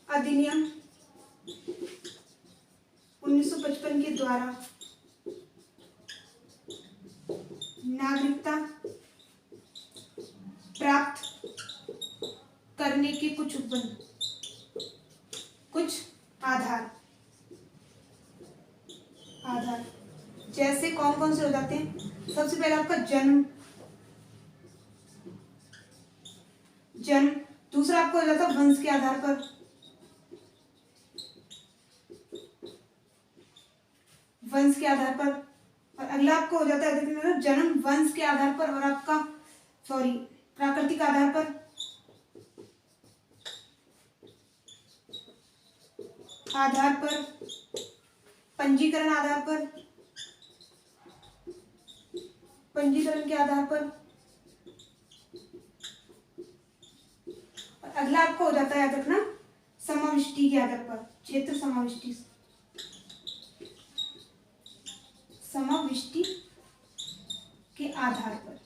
अधिनियम 1955 के द्वारा नागरिकता प्राप्त करने के कुछ उपबंध, कुछ आधार जैसे कौन कौन से हो जाते हैं। सबसे पहले आपका जन्म, दूसरा आपको हो जाता है वंश के आधार पर, और अगला आपको हो जाता है जन्म वंश के आधार पर और आपका प्राकृतिक आधार पर, पंजीकरण के आधार पर, और अगला आपको हो जाता है याद रखना समाविष्टि के आधार पर, क्षेत्र समाविष्टि के आधार पर।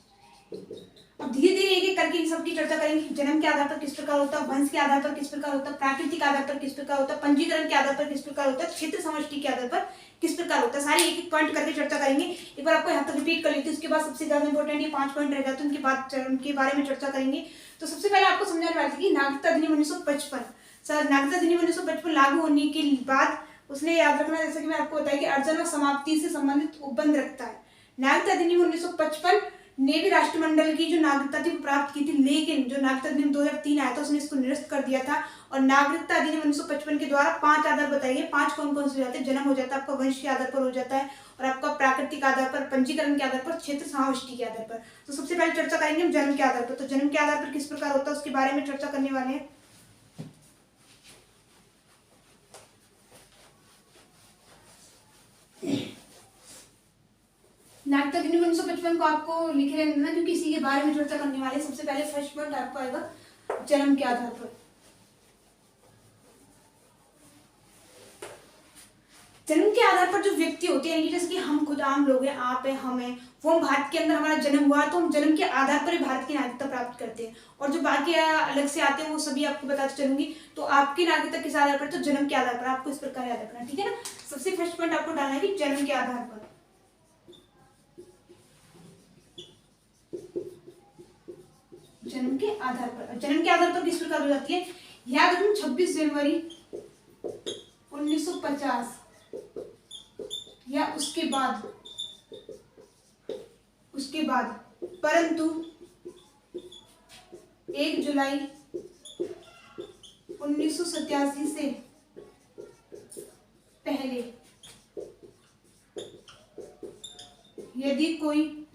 अब धीरे धीरे एक एक करके इन सबकी चर्चा करेंगे। जन्म के आधार पर किस प्रकार होता है, वंश के आधार पर किस प्रकार होता है, प्राकृतिक आधार पर किस प्रकार होता है, पंजीकरण के आधार पर किस प्रकार होता है, क्षेत्र समष्टि के आधार पर किस प्रकार होता है, सारी एक एक पॉइंट करके चर्चा करेंगे। एक बार आपको यहाँ तक रिपीट कर लेते हैं, उसके बाद सबसे ज्यादा इंपॉर्टेंट ये 5 पॉइंट रह जाते हैं, उनके बारे में चर्चा करेंगे। तो सबसे पहले आपको समझाने वाली थी कि नागरिकता अधिनियम 1955 नागरिकता अधिनियम 1955 लागू होने के बाद उसने याद रखना, जैसे कि मैं आपको बताया कि अर्जन और समाप्ति से संबंधित उपबंध रखता है। नागरिकता अधिनियम 1955 ने भी राष्ट्रमंडल की जो नागरिकता थी वो प्राप्त की थी, लेकिन जो नागरिकता अधिनियम 2003 आया था उसने इसको निरस्त कर दिया था। और नागरिकता अधिनियम 1955 के द्वारा 5 आधार बताइए, 5 कौन कौन से हो जाते हैं। जन्म हो जाता है आपका, वंश के आधार पर हो जाता है, और आपका प्राकृतिक आधार पर, पंजीकरण के आधार पर, क्षेत्र समाविष्टि के आधार पर। तो सबसे पहले चर्चा करेंगे हम जन्म के आधार पर। तो जन्म के आधार पर किस प्रकार होता है उसके बारे में चर्चा करने वाले हैं। नागरिकता अधिनियम 1955 को आपको लिखे रहना क्योंकि इसी के बारे में चर्चा करने वाले। सबसे पहले फर्स्ट पॉइंट आपको आएगा जन्म के आधार पर। जन्म के आधार पर जो व्यक्ति होते हैं, जैसे कि हम खुद आम लोग हैं, आप हैं, हम हैं, वो भारत के अंदर हमारा जन्म हुआ तो हम जन्म के आधार पर ही भारत की नागरिकता प्राप्त करते हैं। और जो बाकी अलग से आते हैं वो सभी आपको बताते चलूंगी। तो आपकी नागरिकता किस आधार पर, तो जन्म के आधार पर। आपको इस प्रकार याद रखना, ठीक है ना। सबसे फर्स्ट पॉइंट आपको डालना है कि जन्म के आधार पर। जन्म के आधार पर, जन्म के आधार पर किस प्रकार हो जाती है, याद रखना 26 जनवरी 1950 या उसके बाद, परंतु 1 जुलाई 1987 से पहले यदि कोई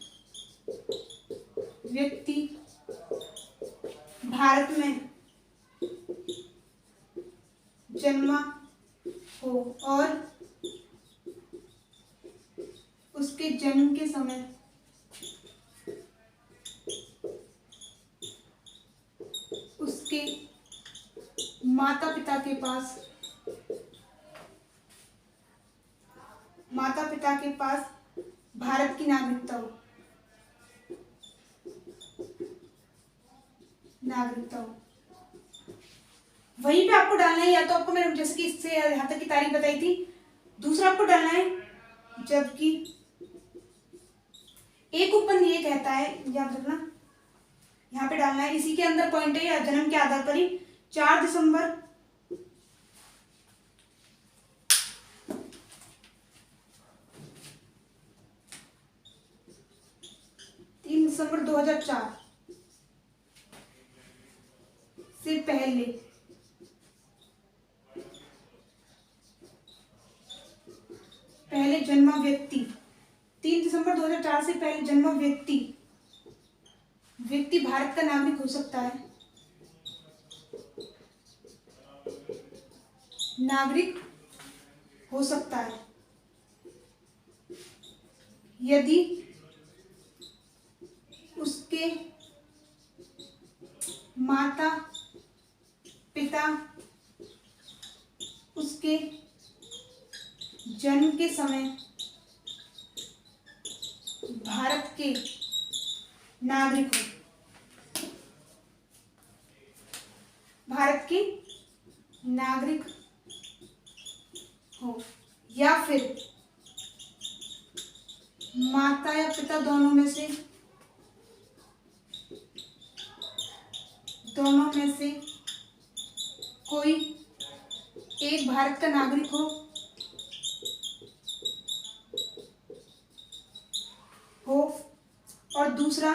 व्यक्ति भारत में जन्मा हो और उसके जन्म के समय माता पिता के पास भारत की नागरिकता हो। वहीं पे आपको डालना है, या तो आपको मैंने जैसे कि इससे यहाँ तक की तारीख बताई थी। दूसरा आपको डालना है जबकि एक उपबंध ये कहता है, याद रखना यहाँ पे डालना है, इसी के अंदर पॉइंट है, या जन्म के आधार पर ही 4 दिसंबर 2004 से पहले जन्मा व्यक्ति, 3 दिसंबर 2004 से पहले जन्मा व्यक्ति भारत का नागरिक हो सकता है। यदि उसके माता पिता उसके जन्म के समय भारत के नागरिक हो, या फिर माता या पिता दोनों में से कोई एक भारत का नागरिक हो और दूसरा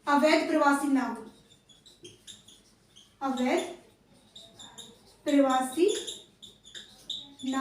अवैध प्रवासी ना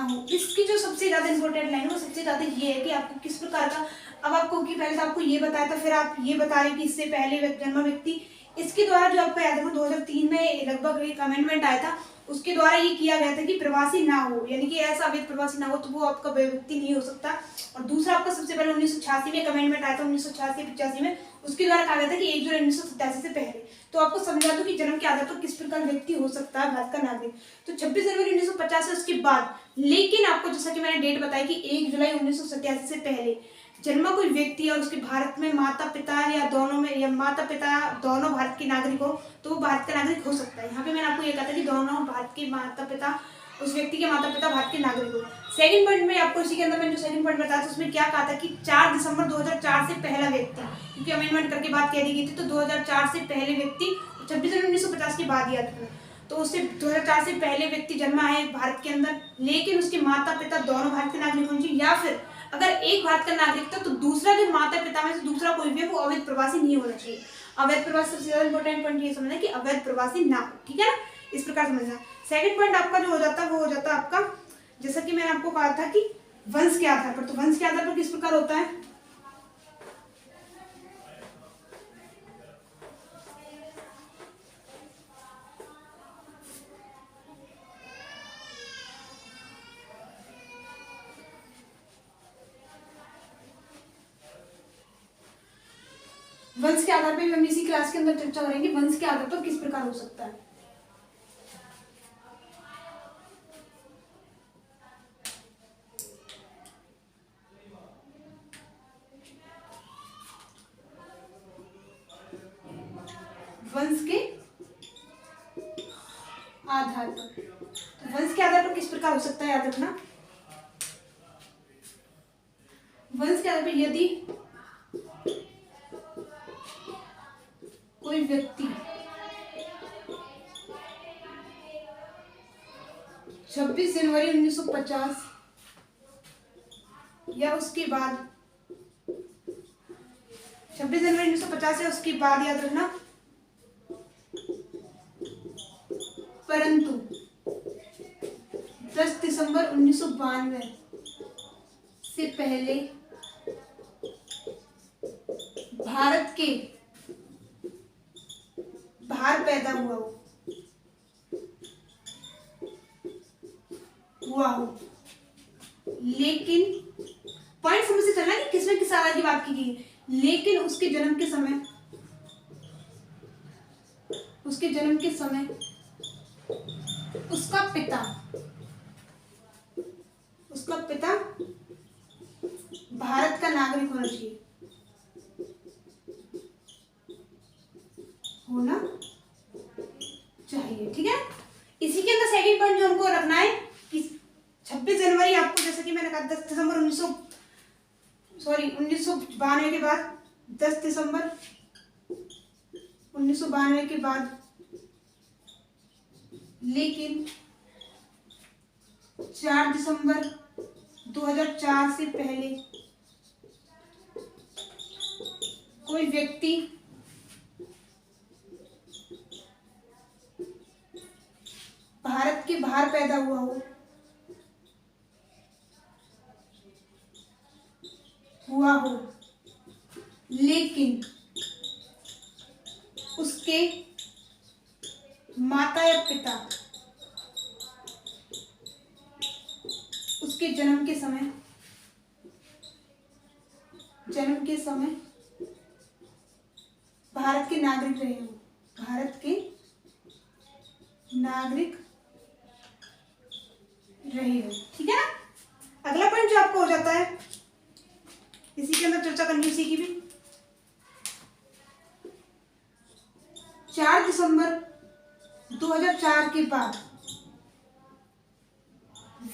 हो। इसकी जो सबसे ज्यादा इंपॉर्टेंट लाइन है वो सबसे ज्यादा ये है कि आपको किस प्रकार का, अब आपको कि पहले तो आपको ये बताया था, फिर आप ये बता रहे हैं कि इससे पहले जन्मा व्यक्ति, इसके द्वारा जो आपको याद है 2003 में लगभग एक अमेंडमेंट आया था, उसके द्वारा ये किया गया था कि प्रवासी ना हो, यानी कि ऐसा अवैध प्रवासी ना हो तो वो आपका व्यक्ति नहीं हो सकता। और दूसरा आपका सबसे पहले 1986 में एक अमेंडमेंट आया था, 1986-85 में, उसके द्वारा कहा गया था कि 1 जुलाई 1987 से पहले। तो आपको समझा दो कि जन्म के आधार पर किस प्रकार व्यक्ति हो सकता है भारत का नागरिक। तो 26 जनवरी 1950 से उसके बाद, लेकिन आपको जैसा कि मैंने डेट बताई कि 1 जुलाई 1987 से पहले जन्मा कोई व्यक्ति और उसके भारत में माता पिता दोनों भारत के नागरिक हो तो वो भारत का नागरिक हो सकता है। यहाँ पे मैंने आपको ये कहा था कि दोनों भारत के माता पिता, उस व्यक्ति के माता पिता भारत के नागरिक हो। सेकंड पॉइंट में आपको इसी के अंदर मैंने जो सेकंड पॉइंट बताया था उसमें क्या कहा था कि 4 दिसंबर 2004 से पहला व्यक्ति, क्योंकि अमेंडमेंट करके बात कह दी गई थी, तो 2004 से पहले व्यक्ति 26 जनवरी 1950 के बाद याद रखना, तो उससे 2004 से पहले व्यक्ति जन्मा है भारत के अंदर, लेकिन उसके माता पिता दोनों भारत के नागरिक होने चाहिए, या फिर अगर एक भारत का नागरिक था तो दूसरा जो माता पिता में से दूसरा कोई भी है वो अवैध प्रवासी नहीं होना चाहिए। अवैध प्रवासी सबसे ज्यादा इंपॉर्टेंट पॉइंट ये समझना कि अवैध प्रवासी ना हो, ठीक है ना, इस प्रकार समझना। सेकंड पॉइंट आपका जो हो जाता है वो हो जाता है आपका, जैसा कि मैंने आपको कहा था कि वंश के आधार पर, तो वंश के आधार पर किस प्रकार होता है, वंश के आधार पर हम इसी क्लास के अंदर चर्चा करेंगे, वंश के आधार पर किस प्रकार हो सकता है। वंश के आधार पर, तो वंश के आधार पर किस प्रकार हो सकता है याद रखना। वंश के आधार पर यदि कोई व्यक्ति 26 जनवरी 1950 या उसके बाद 26 जनवरी 1950 या उसके बाद याद रखना, परंतु 10 दिसंबर 1992 से पहले भारत के बाहर पैदा हुआ हो, लेकिन पॉइंट समझ से चलना कि किसमें किस आधार की बात की गई, लेकिन उसके जन्म के समय उसके जन्म के समय उसका पिता भारत का नागरिक होना चाहिए, होना चाहिए। ठीक है, इसी के अंदर सेकंड पॉइंट जो हमको रखना है कि 26 जनवरी आपको, जैसे कि मैंने कहा 10 दिसंबर 1992 के बाद, 10 दिसंबर 1992 के बाद, लेकिन 4 दिसंबर 2004 से पहले कोई व्यक्ति भारत के बाहर पैदा हुआ हो लेकिन उसके माता या पिता उसके जन्म के समय भारत के नागरिक रहे हो, भारत के नागरिक रहे हो। ठीक है ना, अगला पॉइंट जो आपको हो जाता है, इसी के अंदर चर्चा करनी इसी की भी। 4 दिसंबर 2004 के बाद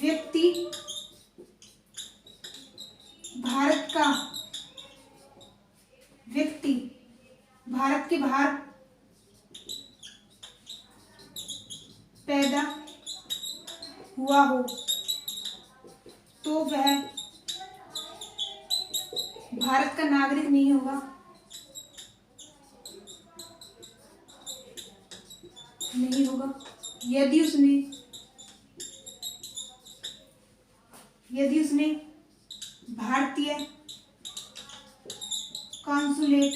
व्यक्ति भारत के बाहर पैदा हुआ हो तो वह भारत का नागरिक नहीं होगा, यदि उसने भारतीय कॉन्सुलेट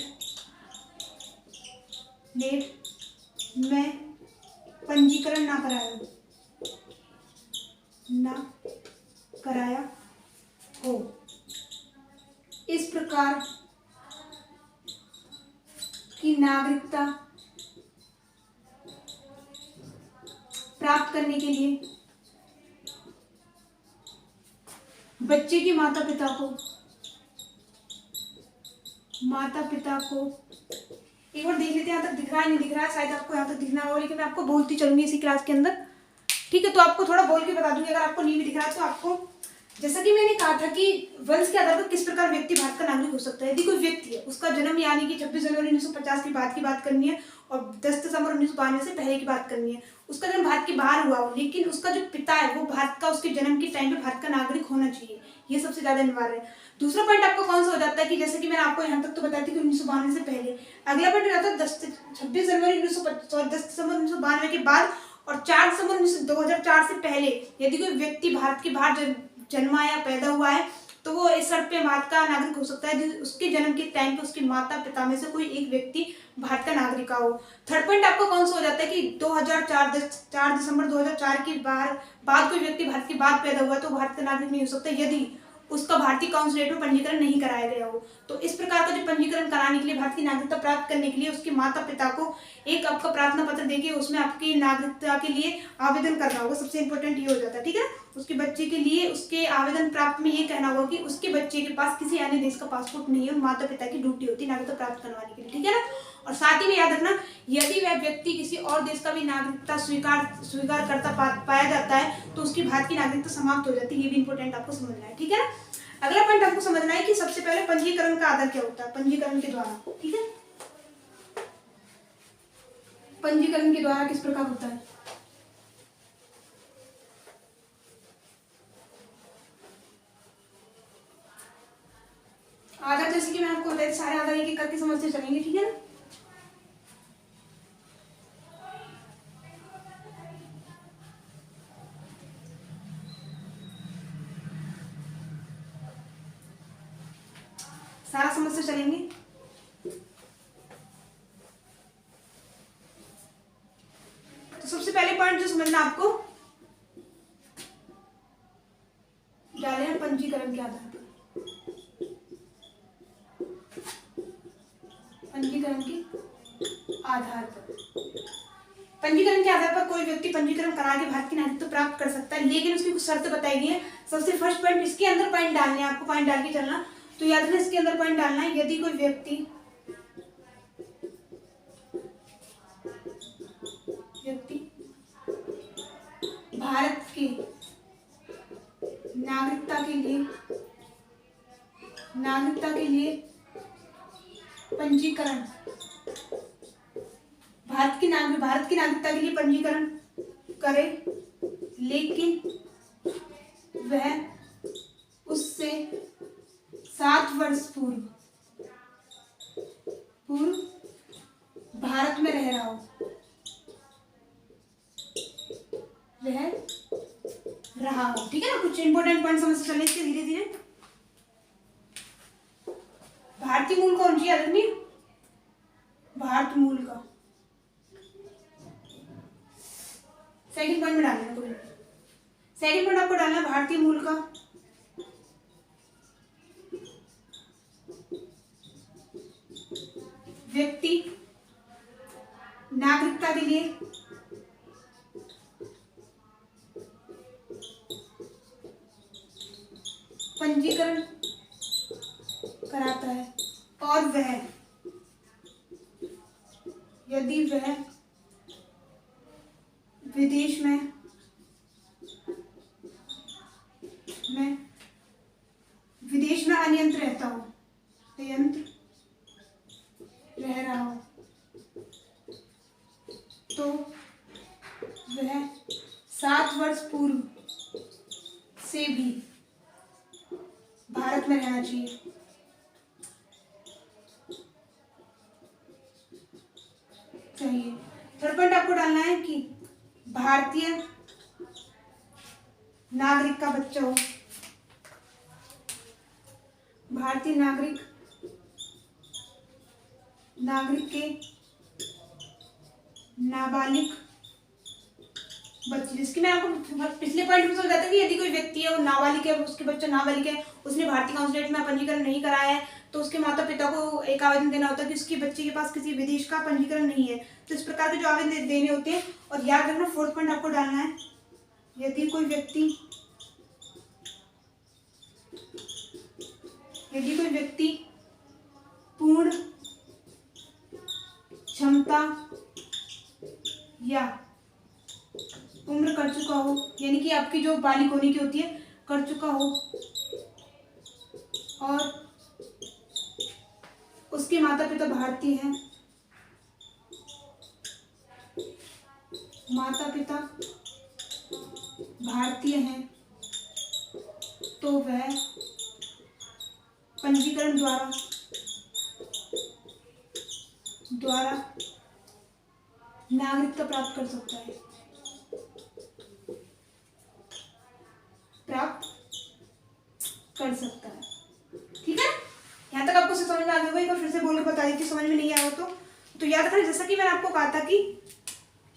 में पंजीकरण ना कराया हो। इस प्रकार की नागरिकता प्राप्त करने के लिए बच्चे के माता पिता को एक बार देख लेते हैं, यहाँ तक दिख रहा है नहीं दिख रहा है, शायद आपको यहाँ तक दिखना होगा, लेकिन मैं आपको बोलती चलूंगी इसी क्लास के अंदर। ठीक है, तो आपको थोड़ा बोल के बता दूंगी, अगर आपको नहीं भी दिख रहा है तो आपको, जैसा कि मैंने कहा था कि वंश के आधार पर किस प्रकार व्यक्ति भारत का नागरिक हो सकता है। यदि कोई व्यक्ति है, उसका जन्म यानी कि 26 जनवरी 1950 के बाद की बात करनी है और 10 दिसंबर 1992 से पहले की बात करनी है, उसका जन्म भारत के बाहर हुआ हो लेकिन उसका जो पिता है वो भारत का, उसके जन्म के टाइम पे भारत का नागरिक होना चाहिए, ये सबसे ज्यादा अनिवार्य है। दूसरा पॉइंट आपको कौन सा हो जाता है कि जैसे कि मैंने आपको यहाँ तक तो बताया था कि 1992 से पहले, अगला पॉइंट हो जाता है 26 जनवरी 10 दिसंबर 1992 के बाद और 4 दिसंबर 2004 से पहले यदि कोई व्यक्ति भारत के बाहर जन्मा या पैदा हुआ है तो वो इस शर्त पे भारत का नागरिक हो सकता है उसके जन्म के टाइम पे उसके माता पिता में से कोई एक व्यक्ति भारत का नागरिक हो। थर्ड पॉइंट आपको कौन सा हो जाता है कि 4 दिसंबर 2004 के बाद कोई व्यक्ति भारत के बाद पैदा हुआ तो भारत का नागरिक नहीं हो सकता यदि उसका भारतीय काउंसुलेट में पंजीकरण नहीं कराया गया हो। तो इस प्रकार का जो पंजीकरण कराने के लिए, भारत की नागरिकता प्राप्त करने के लिए उसके माता पिता को एक आपका प्रार्थना पत्र देके उसमें आपकी नागरिकता के लिए आवेदन करना होगा। सबसे इंपॉर्टेंट ये हो जाता है। ठीक है, उसके बच्चे के लिए उसके आवेदन प्राप्त में ये कहना होगा कि उसके बच्चे के पास किसी अन्य देश का पासपोर्ट नहीं है, माता पिता की ड्यूटी होती है नागरिकता प्राप्त करवाने के लिए। ठीक है ना, और साथ ही में याद रखना यदि वह व्यक्ति किसी और देश का भी नागरिकता स्वीकार करता पाया जाता है तो उसकी भारत की नागरिकता समाप्त हो जाती है। ये भी इंपॉर्टेंट आपको समझना है। ठीक है ना, अगला पॉइंट आपको समझना है कि सबसे पहले पंजीकरण का आधार क्या होता है, पंजीकरण के द्वारा। ठीक है, पंजीकरण के द्वारा किस प्रकार होता है। आधार जैसे कि मैं आपको बताया सारे आधार एक एक करके समझते चलेंगे। ठीक है ना, सारा समझते चलेंगे। तो सबसे पहले पॉइंट जो समझना आपको डाले हैं पंजीकरण के आधार पर, पंजीकरण के आधार पर पंजीकरण के आधार पर कोई व्यक्ति पंजीकरण करा के भारत की नागरिकता प्राप्त कर सकता है, लेकिन उसकी कुछ शर्तें बताई गई है। सबसे फर्स्ट पॉइंट, इसके अंदर पॉइंट डालने हैं आपको, पॉइंट डाल के चलना। तो याद रखना इसके अंदर पॉइंट डालना है, यदि कोई व्यक्ति भारत की नागरिकता के लिए पंजीकरण, भारत की नागरिकता के लिए पंजीकरण करे, लेकिन वह उससे 7 वर्ष पूर्व भारत में रह रहा हो, ठीक है ना। कुछ इंपॉर्टेंट पॉइंट समझ चले इसके धीरे धीरे। भारतीय मूल कौन सी आदमी, भारत मूल का सेकंड पॉइंट में डालना, कोई सेकंड पॉइंट आपको डालना है भारतीय मूल का व्यक्ति नागरिकता के लिए पंजीकरण कराता है, और वह यदि वह विदेश में अन्यत्र रहता हो, रह रहा हो, तो वह 7 वर्ष पूर्व से भी भारत में रहना चाहिए। थर्ड पॉइंट आपको डालना है कि भारतीय नागरिक का बच्चा हो, भारतीय नागरिक के नाबालिग बच्चे, जिसकी मैं आपको पिछले पॉइंट में समझाता कि यदि कोई व्यक्ति है वो नाबालिग है, उसके बच्चा नाबालिग है, उसने भारतीय काउंसिलेट में पंजीकरण नहीं कराया है, तो उसके माता पिता को एक आवेदन देना होता है कि उसके बच्चे के पास किसी विदेश का पंजीकरण नहीं है। तो इस प्रकार के जो आवेदन देने होते हैं। और याद रखना फोर्थ पॉइंट आपको डालना है, यदि कोई व्यक्ति पूर्ण क्षमता या उम्र कर चुका हो, यानी कि आपकी जो बालिग होने की होती है कर चुका हो, और उसके माता पिता भारतीय हैं, तो वह पंजीकरण द्वारा नागरिकता प्राप्त कर सकता है, ठीक है। यहाँ तक आपको समझ में आ गया होगा। एक बार फिर से बोल के बता देती, समझ में नहीं आया तो याद रखना, जैसा कि मैंने आपको कहा था कि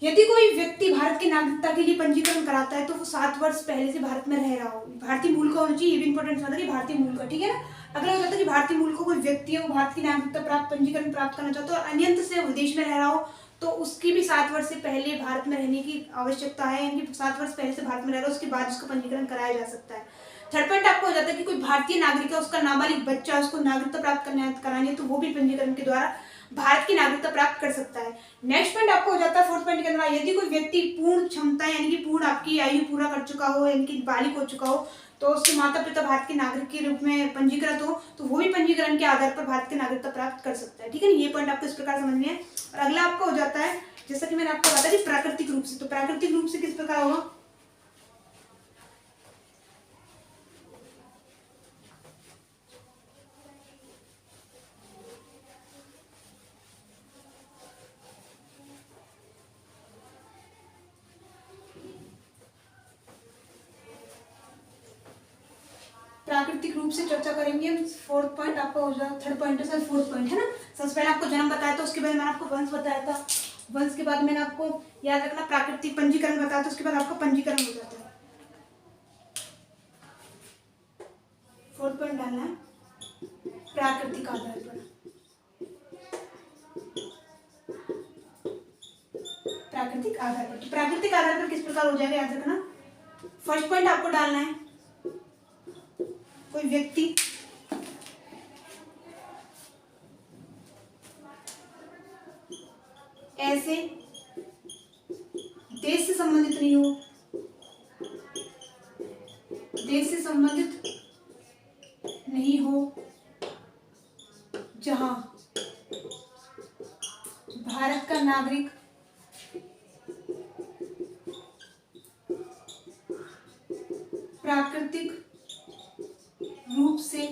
यदि कोई व्यक्ति भारत की नागरिकता के लिए पंजीकरण कराता है तो वो 7 वर्ष पहले से भारत में रह रहा हो, भारतीय मूल का होना चाहिए, ये भी इंपॉर्टेंट था कि भारतीय मूल का, ठीक है ना। अगला हो जाता है कि भारतीय मूल का कोई व्यक्ति है, वो भारत की नागरिकता पंजीकरण प्राप्त करना चाहता है और अन्यत्र से विदेश में रह रहा हो, तो उसकी भी 7 वर्ष से पहले भारत में रहने की आवश्यकता है, यानी 7 वर्ष पहले से भारत में रह रहा है, उसके बाद उसका पंजीकरण कराया जा सकता है। थर्ड पॉइंट आपको हो जाता है कि कोई भारतीय नागरिक है, उसका नाबालिग बच्चा, उसको नागरिकता प्राप्त करानी है, तो वो भी पंजीकरण के द्वारा भारत की नागरिकता प्राप्त कर सकता है। नेक्स्ट पॉइंट आपको हो जाता है फोर्थ पॉइंट के अंदर, यदि कोई व्यक्ति पूर्ण क्षमता यानी कि पूर्ण आपकी आयु पूरा कर चुका हो, यानी कि बालिग हो चुका हो, तो उसके माता पिता भारत के नागरिक के रूप में पंजीकृत हो, तो वो भी पंजीकरण के आधार पर भारत की नागरिकता प्राप्त कर सकता है, ठीक है ना। ये पॉइंट आपको इस प्रकार समझनी है। और अगला आपको हो जाता है, जैसा कि मैंने आपको बताया कि प्राकृतिक रूप से, तो प्राकृतिक रूप से किस प्रकार होगा, प्राकृतिक रूप से चर्चा करेंगे। फोर्थ पॉइंट आपका हो जाएगा, थर्ड पॉइंट है, फोर्थ पॉइंट है ना। सबसे पहले आपको जन्म बताया था, उसके बाद मैंने आपको वंश बताया था, वंश के बाद मैंने आपको याद रखना प्राकृतिक पंजीकरण बताया था, उसके बाद आपका पंजीकरण हो जाता है। फोर्थ पॉइंट डालना है प्राकृतिक आधार पर, प्राकृतिक आधार पर। तो प्राकृतिक आधार पर किस प्रकार हो जाएगा, याद रखना। फर्स्ट पॉइंट आपको डालना है, कोई व्यक्ति ऐसे देश से संबंधित नहीं हो, देश से संबंधित नहीं हो जहां भारत का नागरिक प्राकृतिक रूप से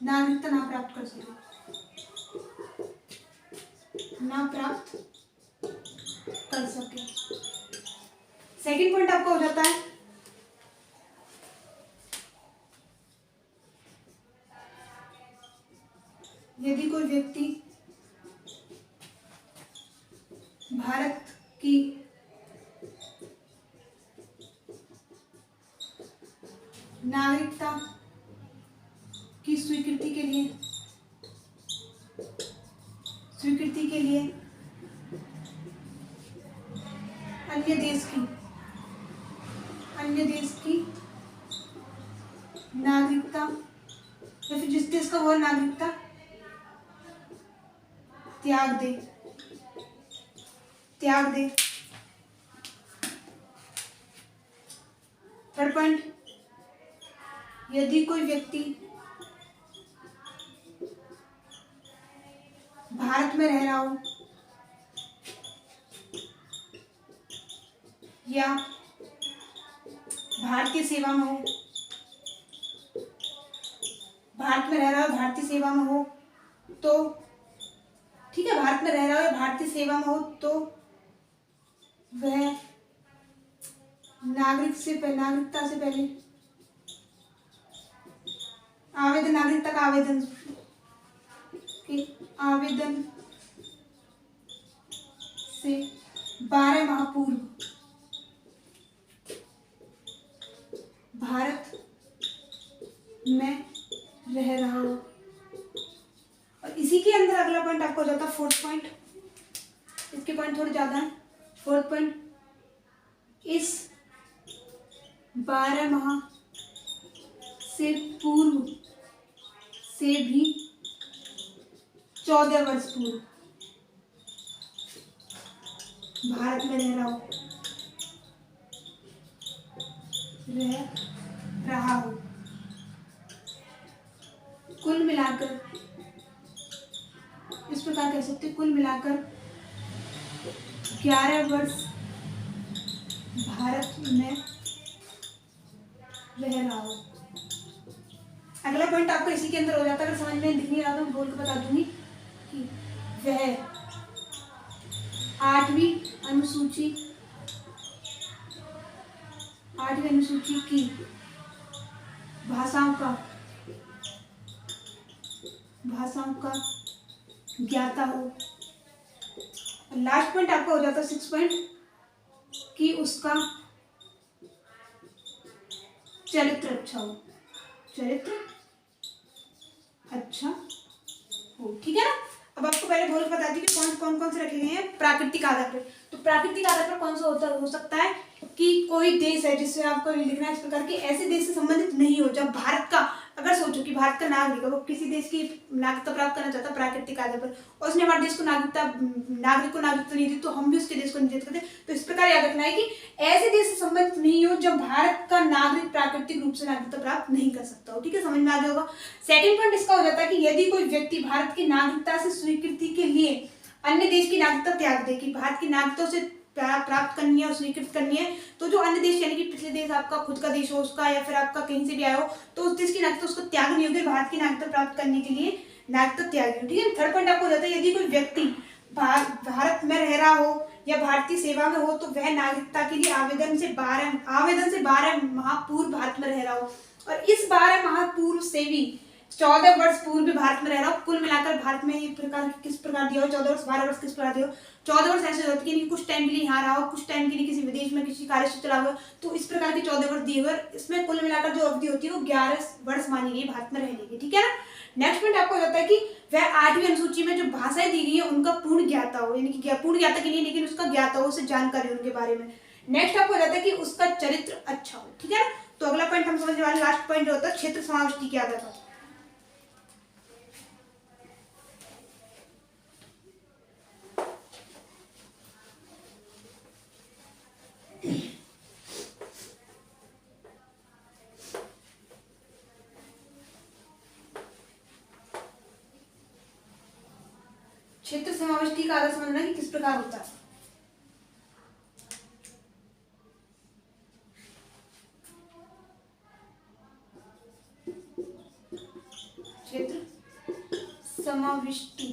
नागरिकता ना प्राप्त कर सके, ना प्राप्त कर सके। सेकंड पॉइंट आपका हो जाता है यदि कोई व्यक्ति भारत की नागरिकता की स्वीकृति के लिए अन्य देश की नागरिकता या फिर जिस देश का वो नागरिकता त्याग दे। थर्ड पॉइंट, यदि कोई व्यक्ति भारत में रह रहा हो या भारतीय सेवा में हो, भारत में रह रहा हो भारतीय सेवा में हो तो ठीक है, भारत में रह रहा हो या भारतीय सेवा में हो तो वह नागरिकता से पहले नागरिकता का आवेदन से 12 माह पूर्व भारत में रह रहा हो। और इसी के अंदर अगला पॉइंट आपको हो जाता है फोर्थ पॉइंट। इसके पॉइंट थोड़े ज्यादा हैं। फोर्थ पॉइंट, इस 12 माह से पूर्व से भी 14 वर्ष पूर्व भारत में रह रहा हो। कुल मिलाकर इस प्रकार कह सकते हैं, कुल मिलाकर 11 वर्ष भारत में रह रहा हो। अगला पॉइंट आपको इसी के अंदर हो जाता है। अगर समझ में दिख नहीं रहा तो मैं बोल के बता दूंगी कि वह 8वीं अनुसूची की भाषाओं का ज्ञाता हो। लास्ट पॉइंट आपका हो जाता है 6 पॉइंट कि उसका चरित्र अच्छा हो। ठीक है ना। अब आपको पहले बोल बता दी कि कौन कौन से रखे गए हैं प्राकृतिक आधार पर। तो प्राकृतिक आधार पर कौन सा हो सकता है कि कोई देश है जिससे आपको लिखना है इस प्रकार के ऐसे देश से संबंधित नहीं हो जब भारत का, अगर सोचो कि भारत का नागरिक है, वो किसी देश की नागरिकता प्राप्त करना चाहता है प्राकृतिक आधार पर और उसने हमारे देश को नागरिक नहीं दी तो हम भी उसके देश को नहीं दे सकते। तो इस प्रकार याद रखना है कि ऐसे देश से संबंधित नहीं हो जब भारत का नागरिक प्राकृतिक रूप से नागरिकता प्राप्त नहीं कर सकता हो। ठीक है, समझ में आ गया होगा। सेकंड पॉइंट इसका हो जाता है कि यदि कोई व्यक्ति भारत की नागरिकता से स्वीकृति के लिए अन्य देश की नागरिकता त्याग दे, कि भारत की नागरिकता से प्राप्त करनी है और स्वीकृत करनी है, तो जो अन्य देश यानी कि पिछले देश आपका खुद का देश हो उसका या फिर आपका कहीं से भी आया हो तो उस देश की नागरिकता उसको त्यागनी होगी, भारत की नागरिकता प्राप्त करने के लिए नागरिकता त्यागनी। ठीक है। थर्ड पॉइंट आपको हो जाता है यदि कोई व्यक्ति भारत में रह रहा हो या भारतीय सेवा में हो तो वह नागरिकता के लिए आवेदन से 12 माह पूर्व भारत में रह रहा हो और इस 12 माह पूर्व से भी 14 वर्ष पूर्व भी भारत में रह रहा हो। कुल मिलाकर भारत में किस प्रकार दिया हो 14 वर्ष, 12 वर्ष किस प्रकार दिया हो 14 वर्ष ऐसे होते हैं कि कुछ टाइम के लिए यहाँ रहा हो, कुछ टाइम के लिए किसी विदेश में किसी कार्य से चला हुआ, तो इस प्रकार के 14 वर्ष दिए हुए। इसमें कुल मिलाकर जो अवधि होती है वो 11 वर्ष मानी गई भारत में रहने की। ठीक है ना। नेक्स्ट पॉइंट आपको हो जाता है कि वह 8वीं अनुसूची में जो भाषाएं दी गई है उनका पूर्ण ज्ञाता हो, यानी कि पूर्ण ज्ञाता की नहीं लेकिन उसका ज्ञाता हो, उसे जानकारी हो उनके बारे में। नेक्स्ट आपको हो जाता है कि उसका चरित्र अच्छा हो, ठीक है ना। तो अगला पॉइंट हम समझने वाले, लास्ट पॉइंट होता है क्षेत्र समाविष्टि के आधार पर। क्षेत्र समाविष्टि का आधार समझना कि किस प्रकार होता है। क्षेत्र समाविष्टि